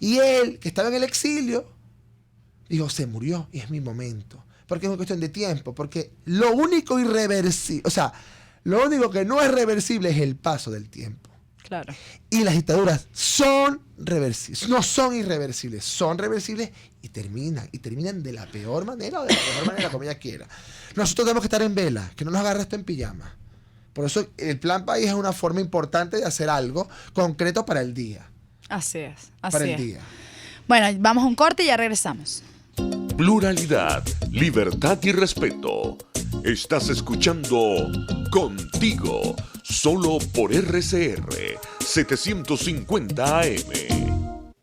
Speaker 4: Y él, que estaba en el exilio, dijo, se murió y es mi momento. Porque es una cuestión de tiempo. Porque lo único irreversible, o sea, lo único que no es reversible es el paso del tiempo.
Speaker 3: Claro.
Speaker 4: Y las dictaduras son reversibles. No son irreversibles, son reversibles y terminan de la peor manera o de la mejor manera, como ella quiera. Nosotros tenemos que estar en vela, que no nos agarre esto en pijama. Por eso el Plan País es una forma importante de hacer algo concreto para el día.
Speaker 3: Así es.
Speaker 4: Para el día.
Speaker 3: Bueno, vamos a un corte y ya regresamos.
Speaker 1: Pluralidad, libertad y respeto. Estás escuchando Contigo, solo por RCR 750 AM.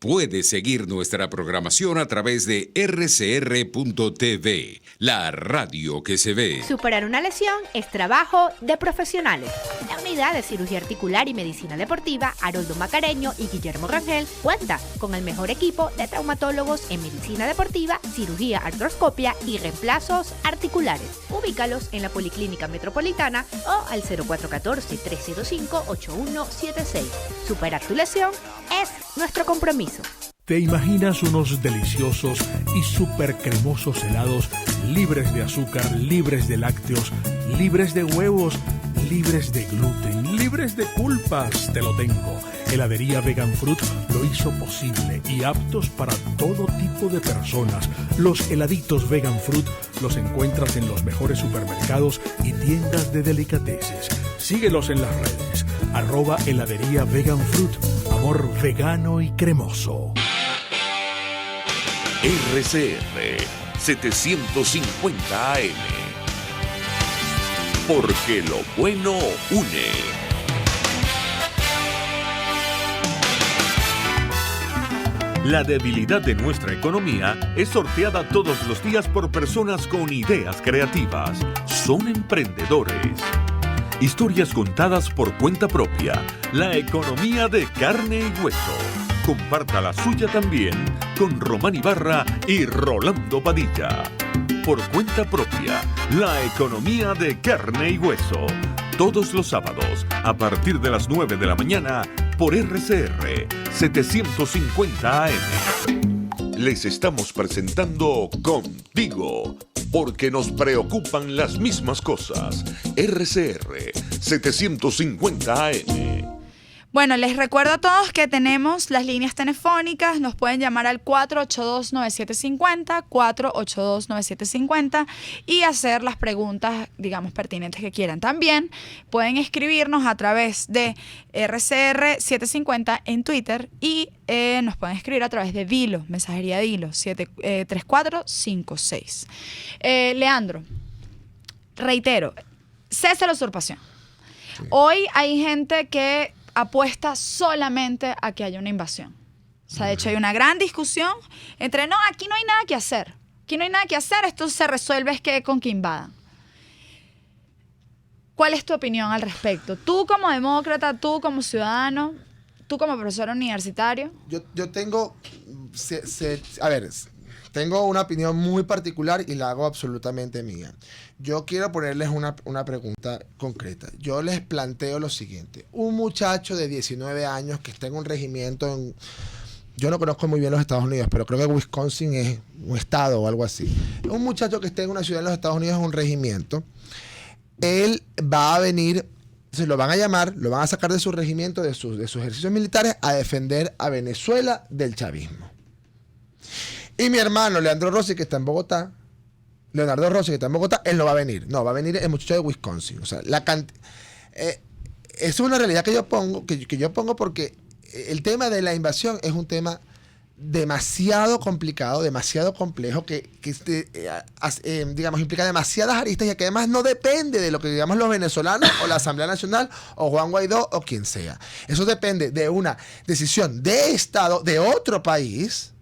Speaker 2: Puedes seguir nuestra programación a través de rcr.tv, la radio que se ve.
Speaker 7: Superar una lesión es trabajo de profesionales. La unidad de cirugía articular y medicina deportiva Haroldo Macareño y Guillermo Rangel cuenta con el mejor equipo de traumatólogos en medicina deportiva, cirugía artroscopia y reemplazos articulares. Ubícalos en la Policlínica Metropolitana o al 0414-305-8176. Superar tu lesión es nuestro compromiso.
Speaker 8: ¿Te imaginas unos deliciosos y súper cremosos helados libres de azúcar, libres de lácteos, libres de huevos, libres de gluten, libres de culpas? Te lo tengo. Heladería Vegan Fruit lo hizo posible y aptos para todo tipo de personas. Los heladitos Vegan Fruit los encuentras en los mejores supermercados y tiendas de delicateces. Síguelos en las redes. @heladería Vegan Fruit. Amor vegano y cremoso.
Speaker 1: RCR 750 AM. Porque lo bueno une. La debilidad de nuestra economía es sorteada todos los días por personas con ideas creativas. Son emprendedores. Historias contadas por cuenta propia. La economía de carne y hueso. Comparta la suya también con Román Ibarra y Rolando Padilla. Por cuenta propia. La economía de carne y hueso. Todos los sábados a partir de las 9 de la mañana por RCR 750 AM. Les estamos presentando Contigo, porque nos preocupan las mismas cosas. RCR 750 AM.
Speaker 3: Bueno, les recuerdo a todos que tenemos las líneas telefónicas, nos pueden llamar al 482-9750, 482-9750 y hacer las preguntas, digamos, pertinentes que quieran. También pueden escribirnos a través de RCR750 en Twitter y nos pueden escribir a través de Dilo, mensajería Dilo, 3456. Leandro, reitero, cese la usurpación. Sí. Hoy hay gente que apuesta solamente a que haya una invasión. O sea, de hecho hay una gran discusión entre, no, aquí no hay nada que hacer. Aquí no hay nada que hacer, esto se resuelve es que con que invadan. ¿Cuál es tu opinión al respecto? Tú como demócrata, tú como ciudadano, tú como profesor universitario.
Speaker 4: Yo tengo, tengo una opinión muy particular y la hago absolutamente mía. Yo quiero ponerles una pregunta concreta. Yo les planteo lo siguiente. Un muchacho de 19 años que está en un regimiento yo no conozco muy bien los Estados Unidos, pero creo que Wisconsin es un estado o algo así. Un muchacho que esté en una ciudad en los Estados Unidos es un regimiento. Él va a venir, se lo van a llamar, lo van a sacar de su regimiento, de sus ejercicios militares, a defender a Venezuela del chavismo. Y mi hermano Leandro Rossi, que está en Bogotá, Leonardo Rossi, que está en Bogotá, él no va a venir. No, va a venir el muchacho de Wisconsin. O sea, es una realidad que yo pongo, porque el tema de la invasión es un tema demasiado complicado, demasiado complejo, que digamos, implica demasiadas aristas y que además no depende de lo que digamos los venezolanos o la Asamblea Nacional o Juan Guaidó o quien sea. Eso depende de una decisión de Estado de otro país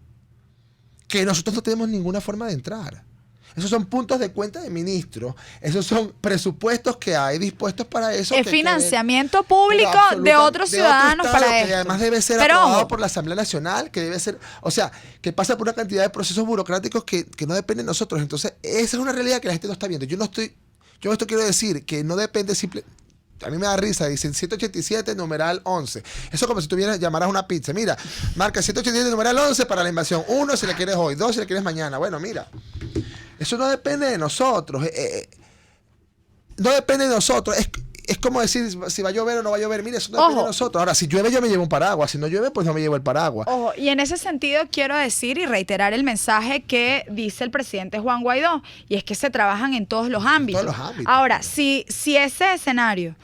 Speaker 4: que nosotros no tenemos ninguna forma de entrar. Esos son puntos de cuenta de ministros. Esos son presupuestos que hay dispuestos para eso.
Speaker 3: Es financiamiento público de otros ciudadanos para esto.
Speaker 4: Que además debe ser aprobado por la Asamblea Nacional, que debe ser, o sea, que pasa por una cantidad de procesos burocráticos que no dependen de nosotros. Entonces, esa es una realidad que la gente no está viendo. Yo esto quiero decir que no depende a mí me da risa, dicen 187 numeral 11. Eso como si tú llamaras una pizza. Mira, marca 187 numeral 11 para la invasión. 1 si la quieres hoy, 2 si la quieres mañana. Bueno, mira. Eso no depende de nosotros. No depende de nosotros. Es como decir si va a llover o no va a llover. Mira, eso no depende de nosotros. Ahora, si llueve yo me llevo un paraguas. Si no llueve, pues no me llevo el paraguas.
Speaker 3: Ojo, y en ese sentido quiero decir y reiterar el mensaje que dice el presidente Juan Guaidó. Y es que se trabajan en todos los ámbitos.
Speaker 4: En todos los ámbitos.
Speaker 3: Ahora, si ese escenario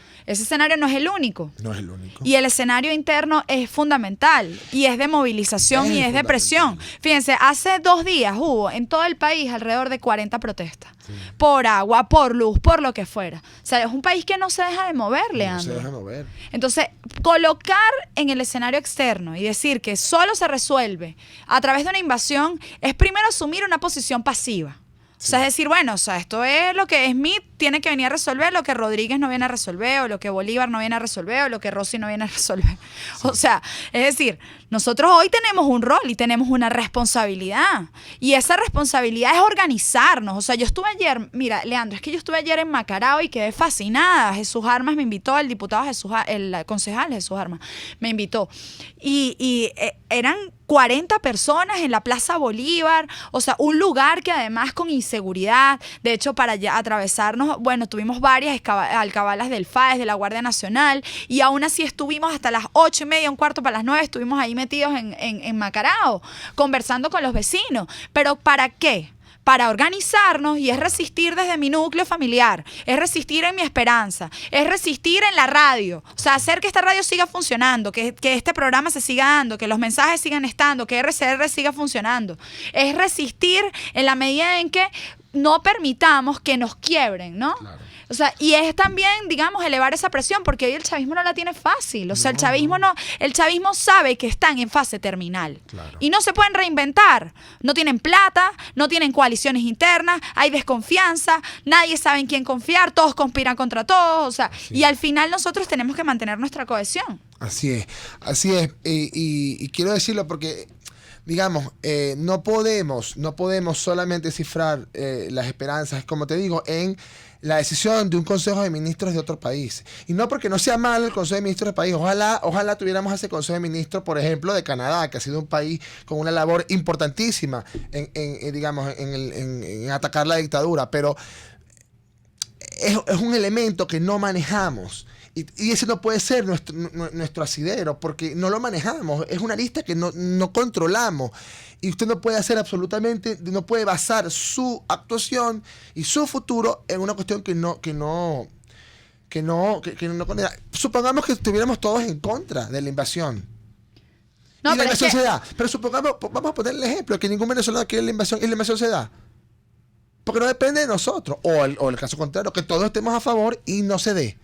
Speaker 3: no es el único.
Speaker 4: No es el único.
Speaker 3: Y el escenario interno es fundamental. Y es de movilización y es de presión. Fíjense, hace 2 días hubo en todo el país alrededor de 40 protestas. Sí. Por agua, por luz, por lo que fuera. O sea, es un país que no se deja de mover, Leandro.
Speaker 4: No se deja de mover.
Speaker 3: Entonces, colocar en el escenario externo y decir que solo se resuelve a través de una invasión es primero asumir una posición pasiva. Sí. O sea, es decir, bueno, o sea, esto es lo que Smith tiene que venir a resolver, lo que Rodríguez no viene a resolver, o lo que Bolívar no viene a resolver, o lo que Rossi no viene a resolver. Sí. O sea, es decir, nosotros hoy tenemos un rol y tenemos una responsabilidad. Y esa responsabilidad es organizarnos. O sea, yo estuve ayer, mira, Leandro, es que yo estuve ayer en Macarao y quedé fascinada. Jesús Armas me invitó, el diputado el concejal Jesús Armas me invitó. Y eran 40 personas en la Plaza Bolívar, o sea, un lugar que además con inseguridad, de hecho para ya atravesarnos, bueno, tuvimos varias alcabalas del FAES, de la Guardia Nacional, y aún así estuvimos hasta las 8:30, 8:45, estuvimos ahí metidos en Macarao, conversando con los vecinos. ¿Pero para qué? Para organizarnos, y es resistir desde mi núcleo familiar, es resistir en mi esperanza, es resistir en la radio, o sea, hacer que esta radio siga funcionando, que este programa se siga dando, que los mensajes sigan estando, que RCR siga funcionando, es resistir en la medida en que no permitamos que nos quiebren, ¿no? Claro. O sea, y es también, digamos, elevar esa presión, porque hoy el chavismo no la tiene fácil. O sea, el chavismo sabe que están en fase terminal. Claro. Y no se pueden reinventar. No tienen plata, no tienen coaliciones internas, hay desconfianza, nadie sabe en quién confiar, todos conspiran contra todos. O sea, y al final nosotros tenemos que mantener nuestra cohesión.
Speaker 4: Así es. Y quiero decirlo porque digamos, no podemos solamente cifrar las esperanzas, como te digo, en la decisión de un Consejo de Ministros de otro país. Y no porque no sea malo el Consejo de Ministros del país. Ojalá tuviéramos ese Consejo de Ministros, por ejemplo, de Canadá, que ha sido un país con una labor importantísima en atacar la dictadura. Pero es un elemento que no manejamos. Y ese no puede ser nuestro asidero, porque no lo manejamos. Es una lista que no controlamos. Y usted no puede hacer absolutamente, no puede basar su actuación y su futuro en una cuestión que no condena. Supongamos que estuviéramos todos en contra de la invasión.
Speaker 3: No,
Speaker 4: y la invasión se da. Pero supongamos, vamos a poner el ejemplo, que ningún venezolano quiere la invasión y la invasión se da. Porque no depende de nosotros. O el caso contrario, que todos estemos a favor y no se dé.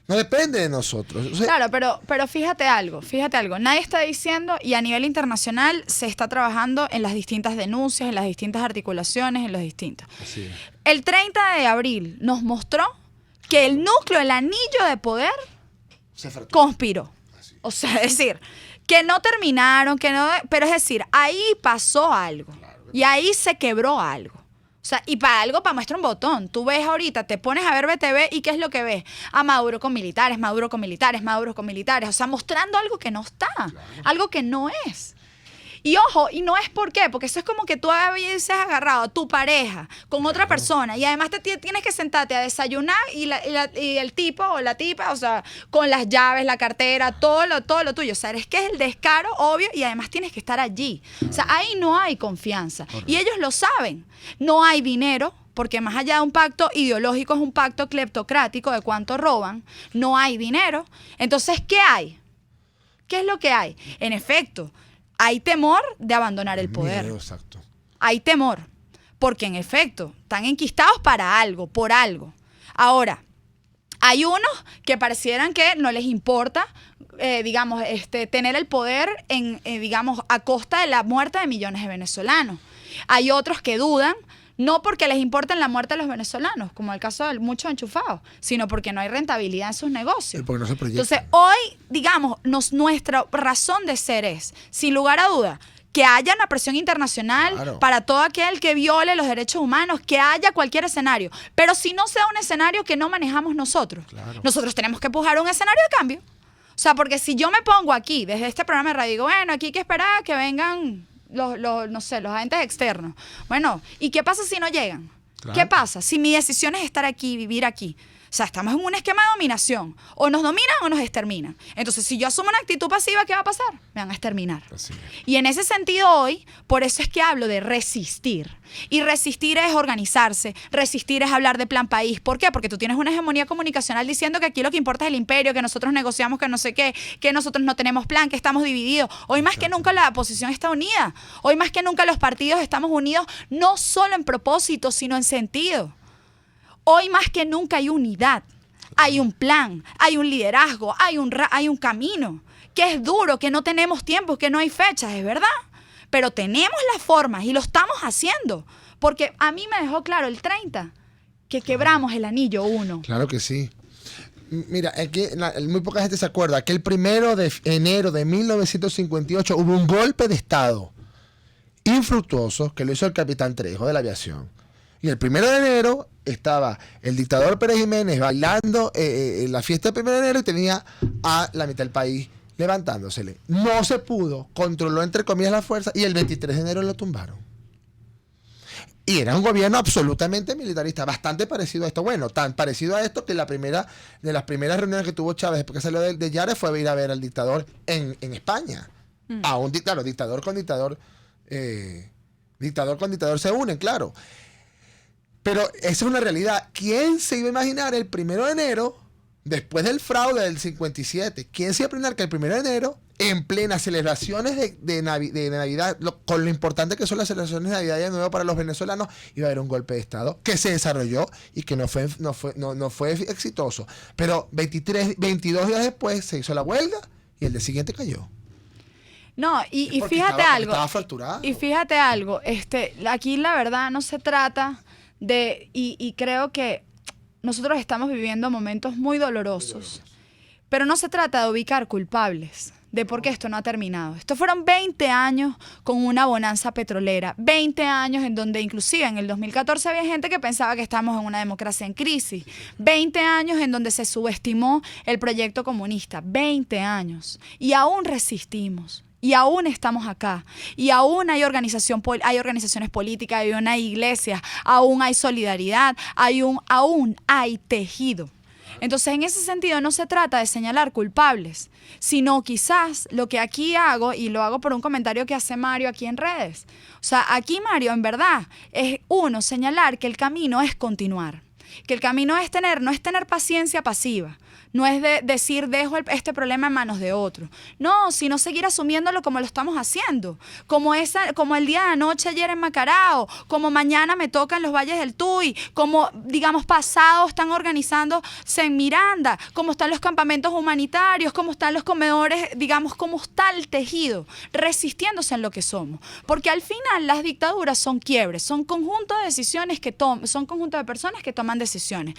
Speaker 4: No depende de nosotros. O sea,
Speaker 3: claro, pero fíjate algo. Nadie está diciendo, y a nivel internacional se está trabajando en las distintas denuncias, en las distintas articulaciones, en los distintos.
Speaker 4: así es.
Speaker 3: El 30 de abril nos mostró que el núcleo, el anillo de poder,
Speaker 4: Se fracturó.
Speaker 3: conspiró. O sea, es decir, que no terminaron, pero es decir, ahí pasó algo. Y ahí se quebró algo. O sea, y para muestra un botón. Tú ves ahorita, te pones a ver BTV y ¿qué es lo que ves? A Maduro con militares. O sea, mostrando algo que no está. Algo que no es. Y ojo, y no es por qué, porque eso es como que tú habías agarrado a tu pareja con otra persona y además tienes que sentarte a desayunar y el tipo o la tipa, o sea, con las llaves, la cartera, todo lo tuyo. O sea, es que es el descaro, obvio, y además tienes que estar allí. O sea, ahí no hay confianza. Y ellos lo saben. No hay dinero. Porque más allá de un pacto ideológico, es un pacto cleptocrático de cuánto roban. No hay dinero. Entonces, ¿qué hay? ¿Qué es lo que hay? En efecto, hay temor de abandonar el poder.
Speaker 4: Miedo, exacto.
Speaker 3: Hay temor. Porque, en efecto, están enquistados para algo, por algo. Ahora, hay unos que parecieran que no les importa, tener el poder a costa de la muerte de millones de venezolanos. Hay otros que dudan, no porque les importa la muerte de los venezolanos, como el caso de muchos enchufados, sino porque no hay rentabilidad en sus negocios.
Speaker 4: Y porque no se proyecta.
Speaker 3: Entonces, hoy, nuestra razón de ser es, sin lugar a duda, que haya una presión internacional para todo aquel que viole los derechos humanos, que haya cualquier escenario. Pero si no sea un escenario que no manejamos nosotros, nosotros tenemos que pujar un escenario de cambio. O sea, porque si yo me pongo aquí, desde este programa de radio, digo, bueno, aquí hay que esperar que vengan los agentes externos. Bueno, ¿y qué pasa si no llegan? ¿Qué pasa si mi decisión es estar aquí, vivir aquí? O sea, estamos en un esquema de dominación. O nos dominan o nos exterminan. Entonces, si yo asumo una actitud pasiva, ¿qué va a pasar? Me van a exterminar. Y en ese sentido hoy, por eso es que hablo de resistir. Y resistir es organizarse. Resistir es hablar de plan país. ¿Por qué? Porque tú tienes una hegemonía comunicacional diciendo que aquí lo que importa es el imperio, que nosotros negociamos, que no sé qué, que nosotros no tenemos plan, que estamos divididos. Hoy más que nunca la oposición está unida. Hoy más que nunca los partidos estamos unidos, no solo en propósito, sino en sentido. Hoy más que nunca hay unidad, hay un plan, hay un liderazgo, hay un camino, que es duro, que no tenemos tiempo, que no hay fechas, es verdad, pero tenemos las formas y lo estamos haciendo, porque a mí me dejó claro el 30, que quebramos el anillo 1.
Speaker 4: Claro que sí. Mira, aquí muy poca gente se acuerda que el 1 de enero de 1958 hubo un golpe de Estado infructuoso que lo hizo el capitán Trejo de la aviación. Y el 1 de enero estaba el dictador Pérez Jiménez bailando en la fiesta del 1 de enero y tenía a la mitad del país levantándosele. No se pudo, controló entre comillas la fuerza y el 23 de enero lo tumbaron. Y era un gobierno absolutamente militarista, bastante parecido a esto. Bueno, tan parecido a esto que de las primeras reuniones que tuvo Chávez después que salió de Yare fue ir a ver al dictador en España. A un dictador con dictador se unen, claro. Pero esa es una realidad. ¿Quién se iba a imaginar el 1 de enero, después del fraude del 57, quién se iba a imaginar que el 1 de enero, en plenas celebraciones de Navidad, con lo importante que son las celebraciones de Navidad y de Nuevo para los venezolanos, iba a haber un golpe de Estado que se desarrolló y que no fue exitoso? Pero 22 días después se hizo la huelga y el día siguiente cayó.
Speaker 3: No, y fíjate algo.
Speaker 4: Estaba fracturado.
Speaker 3: Y fíjate algo, aquí la verdad no se trata y creo que nosotros estamos viviendo momentos muy dolorosos, pero no se trata de ubicar culpables de por qué esto no ha terminado. Estos fueron 20 años con una bonanza petrolera, 20 años en donde inclusive en el 2014 había gente que pensaba que estábamos en una democracia en crisis, 20 años en donde se subestimó el proyecto comunista, 20 años, y aún resistimos. Y aún estamos acá, y aún hay organizaciones políticas, aún hay iglesias, aún hay solidaridad, aún hay tejido. Entonces, en ese sentido, no se trata de señalar culpables, sino quizás lo que aquí hago, y lo hago por un comentario que hace Mario aquí en redes. O sea, aquí Mario, en verdad, es señalar que el camino es continuar, que el camino no es tener paciencia pasiva. No es de decir, dejo este problema en manos de otro. No, sino seguir asumiéndolo como lo estamos haciendo. Como el día de anoche ayer en Macarao, como mañana me toca en los Valles del Tuy, como, digamos, pasado están organizándose en Miranda, como están los campamentos humanitarios, como están los comedores, digamos, como está el tejido, resistiéndose en lo que somos. Porque al final las dictaduras son quiebres, son conjunto de decisiones son conjunto de personas que toman decisiones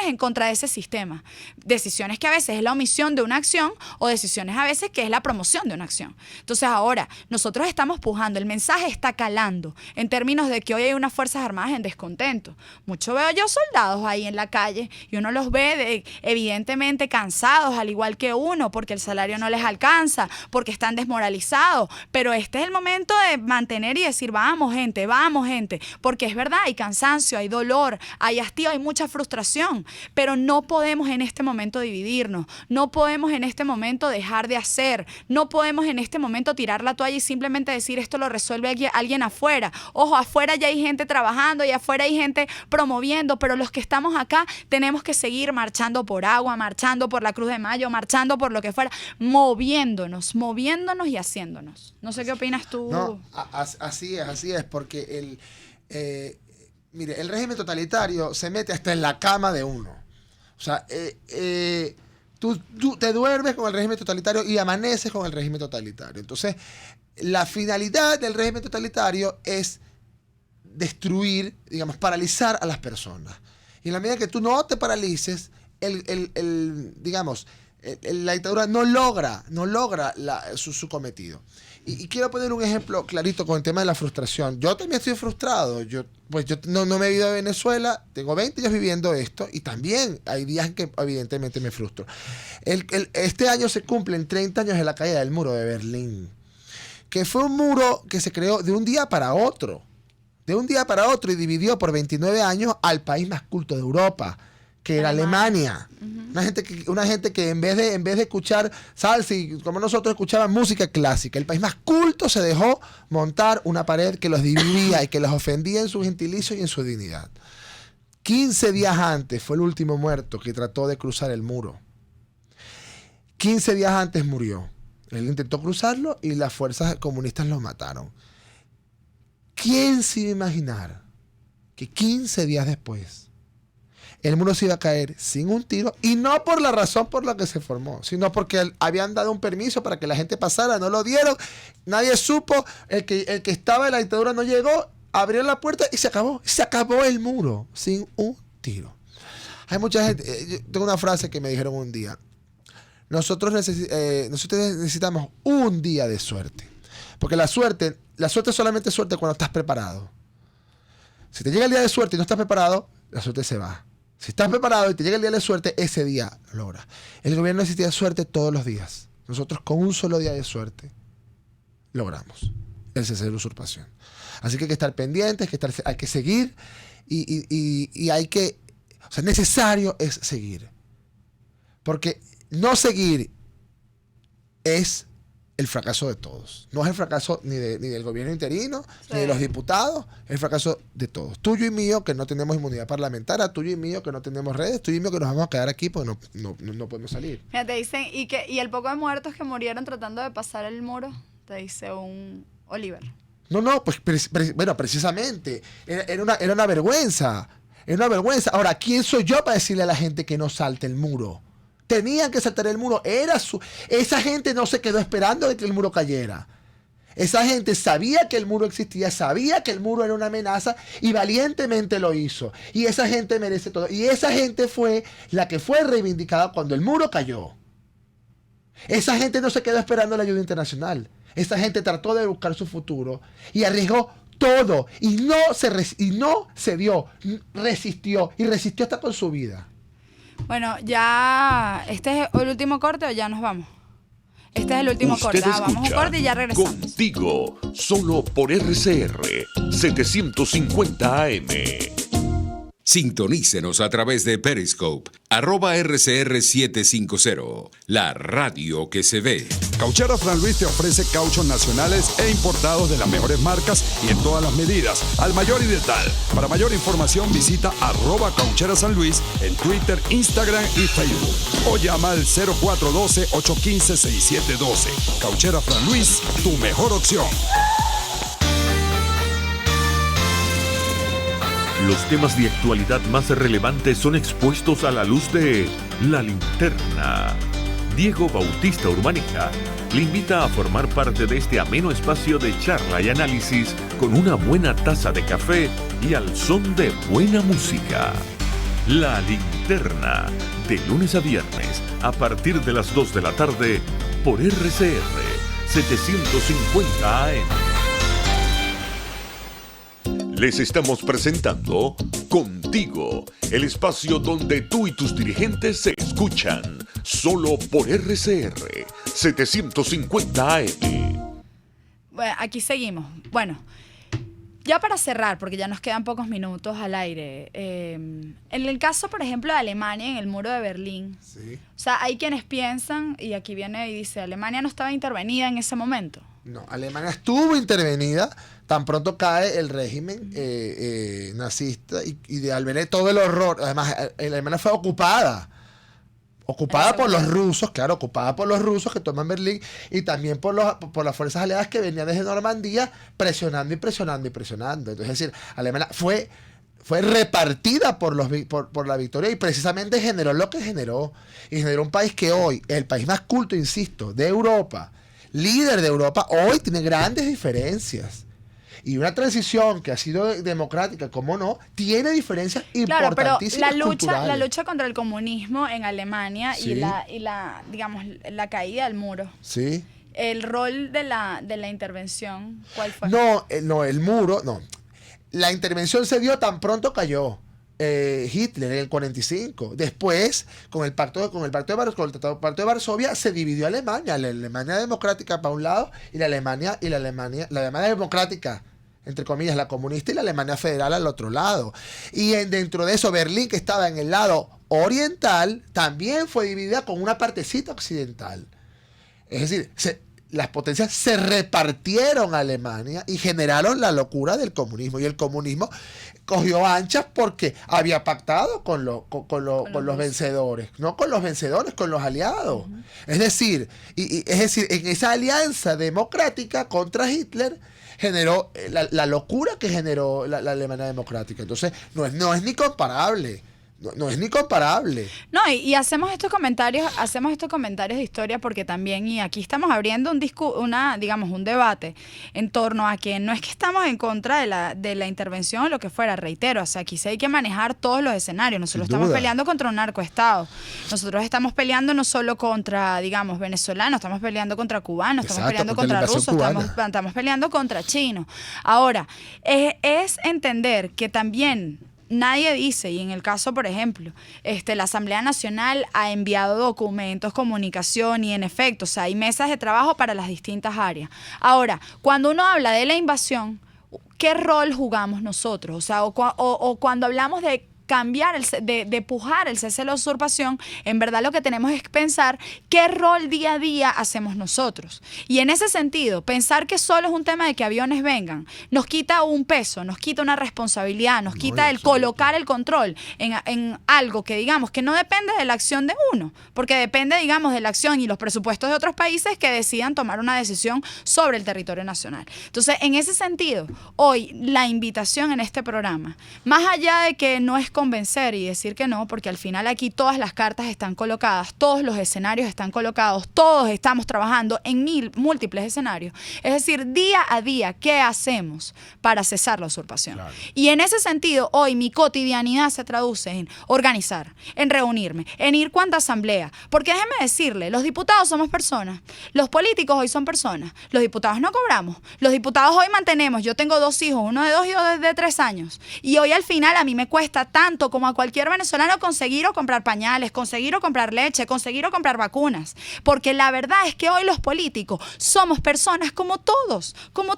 Speaker 3: en contra de ese sistema. Decisiones que a veces es la omisión de una acción o decisiones a veces que es la promoción de una acción. Entonces ahora nosotros estamos pujando, el mensaje está calando en términos de que hoy hay unas Fuerzas Armadas en descontento. Mucho veo yo soldados ahí en la calle y uno los ve evidentemente cansados, al igual que uno, porque el salario no les alcanza, porque están desmoralizados, pero este es el momento de mantener y decir vamos gente, porque es verdad, hay cansancio, hay dolor, hay hastío, hay mucha frustración, pero no podemos en este momento dividirnos, no podemos en este momento dejar de hacer, no podemos en este momento tirar la toalla y simplemente decir esto lo resuelve alguien afuera. Ojo, afuera ya hay gente trabajando y afuera hay gente promoviendo, pero los que estamos acá tenemos que seguir marchando por agua, marchando por la Cruz de Mayo, marchando por lo que fuera, moviéndonos y haciéndonos. No sé qué opinas tú.
Speaker 4: No, así es, porque mire, el régimen totalitario se mete hasta en la cama de uno. O sea, tú te duermes con el régimen totalitario y amaneces con el régimen totalitario. Entonces, la finalidad del régimen totalitario es destruir, digamos, paralizar a las personas. Y en la medida que tú no te paralices, la dictadura no logra su cometido. Y quiero poner un ejemplo clarito con el tema de la frustración. Yo también estoy frustrado. Yo no me he ido a Venezuela, tengo 20 años viviendo esto y también hay días en que evidentemente me frustro. Este año se cumplen 30 años de la caída del muro de Berlín, que fue un muro que se creó de un día para otro. Y dividió por 29 años al país más culto de Europa, que era Alemania. Una gente que en vez de escuchar salsa y como nosotros escuchaban música clásica, el país más culto se dejó montar una pared que los dividía y que los ofendía en su gentilicio y en su dignidad. 15 días antes fue el último muerto que trató de cruzar el muro. 15 días antes murió. Él intentó cruzarlo y las fuerzas comunistas lo mataron. ¿Quién se iba a imaginar que 15 días después el muro se iba a caer sin un tiro, y no por la razón por la que se formó, sino porque habían dado un permiso para que la gente pasara, no lo dieron, nadie supo, el que estaba en la dictadura no llegó, abrió la puerta y se acabó el muro sin un tiro. Hay mucha gente, yo tengo una frase que me dijeron un día, nosotros necesitamos un día de suerte, porque la suerte solamente es suerte cuando estás preparado. Si te llega el día de suerte y no estás preparado, la suerte se va. Si estás preparado y te llega el día de suerte, ese día lo logras. El gobierno necesita suerte todos los días. Nosotros con un solo día de suerte logramos el cese de la usurpación. Así que hay que estar pendientes, hay que seguir y hay que... O sea, necesario es seguir. Porque no seguir es el fracaso de todos. No es el fracaso ni del gobierno interino, ni de los diputados, es el fracaso de todos. Tuyo y mío, que no tenemos inmunidad parlamentaria, tuyo y mío, que no tenemos redes, tuyo y mío, que nos vamos a quedar aquí porque no podemos salir.
Speaker 3: Mira, te dicen, y el poco de muertos que murieron tratando de pasar el muro, te dice un Oliver.
Speaker 4: No, pues bueno, precisamente, era una vergüenza. Era una vergüenza. Ahora, ¿quién soy yo para decirle a la gente que no salte el muro? Tenían que saltar el muro. Esa gente no se quedó esperando de que el muro cayera. Esa gente sabía que el muro existía, sabía que el muro era una amenaza y valientemente lo hizo. Y esa gente merece todo. Y esa gente fue la que fue reivindicada cuando el muro cayó. Esa gente no se quedó esperando la ayuda internacional. Esa gente trató de buscar su futuro y arriesgó todo y no se dio, resistió y resistió hasta con su vida.
Speaker 3: Bueno, ya, ¿este es el último corte o ya nos vamos? Este es el último
Speaker 1: Usted
Speaker 3: corte. Vamos a un
Speaker 1: escucha
Speaker 3: corte y ya regresamos.
Speaker 1: Contigo, solo por RCR 750 AM.
Speaker 2: Sintonícenos a través de Periscope, @RCR750, la radio que se ve.
Speaker 9: Cauchera Fran Luis te ofrece cauchos nacionales e importados de las mejores marcas y en todas las medidas, al mayor y de tal. Para mayor información visita @Cauchera San Luis en Twitter, Instagram y Facebook. O llama al 0412-815-6712. Cauchera Fran Luis, tu mejor opción.
Speaker 1: Los temas de actualidad más relevantes son expuestos a la luz de La Linterna. Diego Bautista Urbaneja le invita a formar parte de este ameno espacio de charla y análisis con una buena taza de café y al son de buena música. La Linterna, de lunes a viernes, a partir de las 2 de la tarde, por RCR 750 AM. Les estamos presentando Contigo, el espacio donde tú y tus dirigentes se escuchan, solo por RCR 750 AM.
Speaker 3: Bueno, aquí seguimos. Bueno, ya para cerrar, porque ya nos quedan pocos minutos al aire, en el caso, por ejemplo, de Alemania, en el muro de Berlín,
Speaker 4: Sí.
Speaker 3: o sea, hay quienes piensan, y aquí viene y dice, Alemania no estaba intervenida en ese momento.
Speaker 4: No, Alemania estuvo intervenida tan pronto cae el régimen nazista y de al ver todo el horror. Además, Alemania fue ocupada por los rusos, claro, ocupada por los rusos que toman Berlín y también por las fuerzas aliadas que venían desde Normandía presionando. Entonces, es decir, Alemania fue repartida por la victoria y precisamente generó lo que generó. Y generó un país que hoy es el país más culto, insisto, de Europa, líder de Europa, hoy tiene grandes diferencias. Y una transición que ha sido democrática, como no, tiene diferencias importantísimas.
Speaker 3: Claro, pero
Speaker 4: culturales.
Speaker 3: la lucha contra el comunismo en Alemania
Speaker 4: Sí.
Speaker 3: y la digamos, la caída del muro.
Speaker 4: Sí.
Speaker 3: El rol de la intervención, ¿cuál fue?
Speaker 4: No, el muro, no. La intervención se dio tan pronto cayó Hitler en el 45. Después, con el Tratado de Varsovia, se dividió Alemania. La Alemania democrática para un lado y la Alemania democrática, entre comillas, la comunista, y la Alemania federal al otro lado. Y dentro de eso, Berlín, que estaba en el lado oriental, también fue dividida con una partecita occidental. Es decir, las potencias se repartieron a Alemania y generaron la locura del comunismo. Y el comunismo cogió anchas porque había pactado con los vencedores. No con los vencedores, con los aliados. Uh-huh. Es decir, en esa alianza democrática contra Hitler generó la locura que generó la Alemania democrática. Entonces, no es ni comparable. No es ni comparable.
Speaker 3: No, y hacemos estos comentarios de historia porque también, y aquí estamos abriendo un debate en torno a que no es que estamos en contra de la intervención o lo que fuera, reitero, o sea, aquí sí hay que manejar todos los escenarios. Nosotros estamos peleando contra un narcoestado. Nosotros estamos peleando no solo contra, digamos, venezolanos, estamos peleando contra cubanos, estamos peleando contra rusos, estamos peleando contra chinos. Ahora, es entender que también nadie dice, y en el caso, por ejemplo, la Asamblea Nacional ha enviado documentos, comunicación, y en efecto, o sea, hay mesas de trabajo para las distintas áreas. Ahora, cuando uno habla de la invasión, ¿qué rol jugamos nosotros? O sea, o cuando hablamos de cambiar, de pujar el cese de la usurpación, en verdad lo que tenemos es pensar qué rol día a día hacemos nosotros. Y en ese sentido, pensar que solo es un tema de que aviones vengan, nos quita un peso, nos quita una responsabilidad, nos quita el colocar el control en algo que digamos que no depende de la acción de uno, porque depende, digamos, de la acción y los presupuestos de otros países que decidan tomar una decisión sobre el territorio nacional. Entonces, en ese sentido, hoy la invitación en este programa, más allá de que no es convencer y decir que no, porque al final aquí todas las cartas están colocadas, todos los escenarios están colocados, todos estamos trabajando en múltiples escenarios. Es decir, día a día, ¿qué hacemos para cesar la usurpación? Claro. Y en ese sentido, hoy mi cotidianidad se traduce en organizar, en reunirme, en ir cuanta asamblea. Porque déjeme decirle, los diputados somos personas, los políticos hoy son personas, los diputados no cobramos, los diputados hoy mantenemos, yo tengo 2 hijos, uno de 2 y otro de 3 años, y hoy al final a mí me cuesta tanto como a cualquier venezolano conseguir o comprar pañales, conseguir o comprar leche, conseguir o comprar vacunas, porque la verdad es que hoy los políticos somos personas como todos, como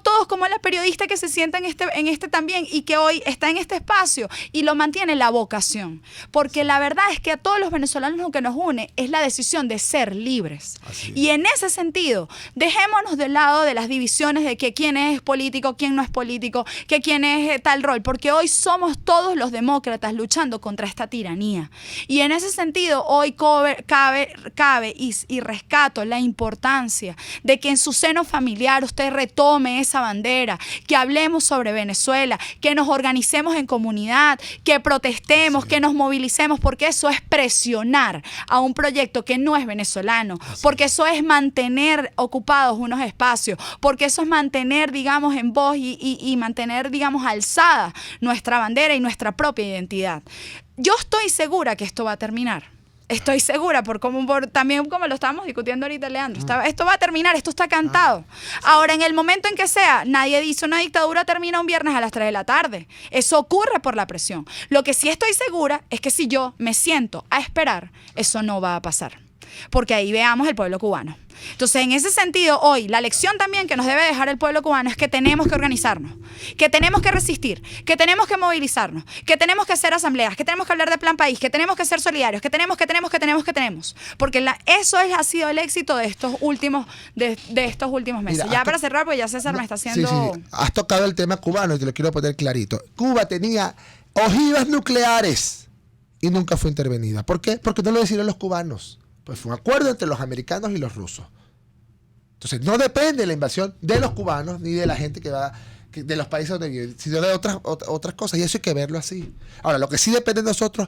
Speaker 3: la periodista que se sienta en este también y que hoy está en este espacio y lo mantiene la vocación, porque la verdad es que a todos los venezolanos lo que nos une es la decisión de ser libres. Y en ese sentido, dejémonos de lado de las divisiones de que quién es político, quién no es político, que quién es tal rol, porque hoy somos todos los demócratas luchando contra esta tiranía. Y en ese sentido, hoy cabe y rescato la importancia de que en su seno familiar usted retome esa bandera, que hablemos sobre Venezuela, que nos organicemos en comunidad, que protestemos, que nos movilicemos, porque eso es presionar a un proyecto que no es venezolano, porque eso es mantener ocupados unos espacios, porque eso es mantener, digamos, en voz y mantener, digamos, alzada nuestra bandera y nuestra propia identidad. Yo estoy segura que esto va a terminar. Estoy segura, también como lo estábamos discutiendo ahorita, Leandro. Esto va a terminar, esto está cantado. Ahora, en el momento en que sea, nadie dice una dictadura termina un viernes a las 3 de la tarde. Eso ocurre por la presión. Lo que sí estoy segura es que si yo me siento a esperar, eso no va a pasar. Porque ahí veamos el pueblo cubano. Entonces, en ese sentido, hoy, la lección también que nos debe dejar el pueblo cubano es que tenemos que organizarnos, que tenemos que resistir, que tenemos que movilizarnos, que tenemos que hacer asambleas, que tenemos que hablar de plan país, que tenemos que ser solidarios, que tenemos. Porque eso ha sido el éxito de estos últimos meses.
Speaker 4: Mira,
Speaker 3: para cerrar, pues ya César me está haciendo...
Speaker 4: Sí. Has tocado el tema cubano y te lo quiero poner clarito. Cuba tenía ojivas nucleares y nunca fue intervenida. ¿Por qué? Porque no lo decidieron los cubanos. Pues fue un acuerdo entre los americanos y los rusos. Entonces, no depende la invasión de los cubanos ni de la gente de los países donde viven, sino de otras cosas. Y eso hay que verlo así. Ahora, lo que sí depende de nosotros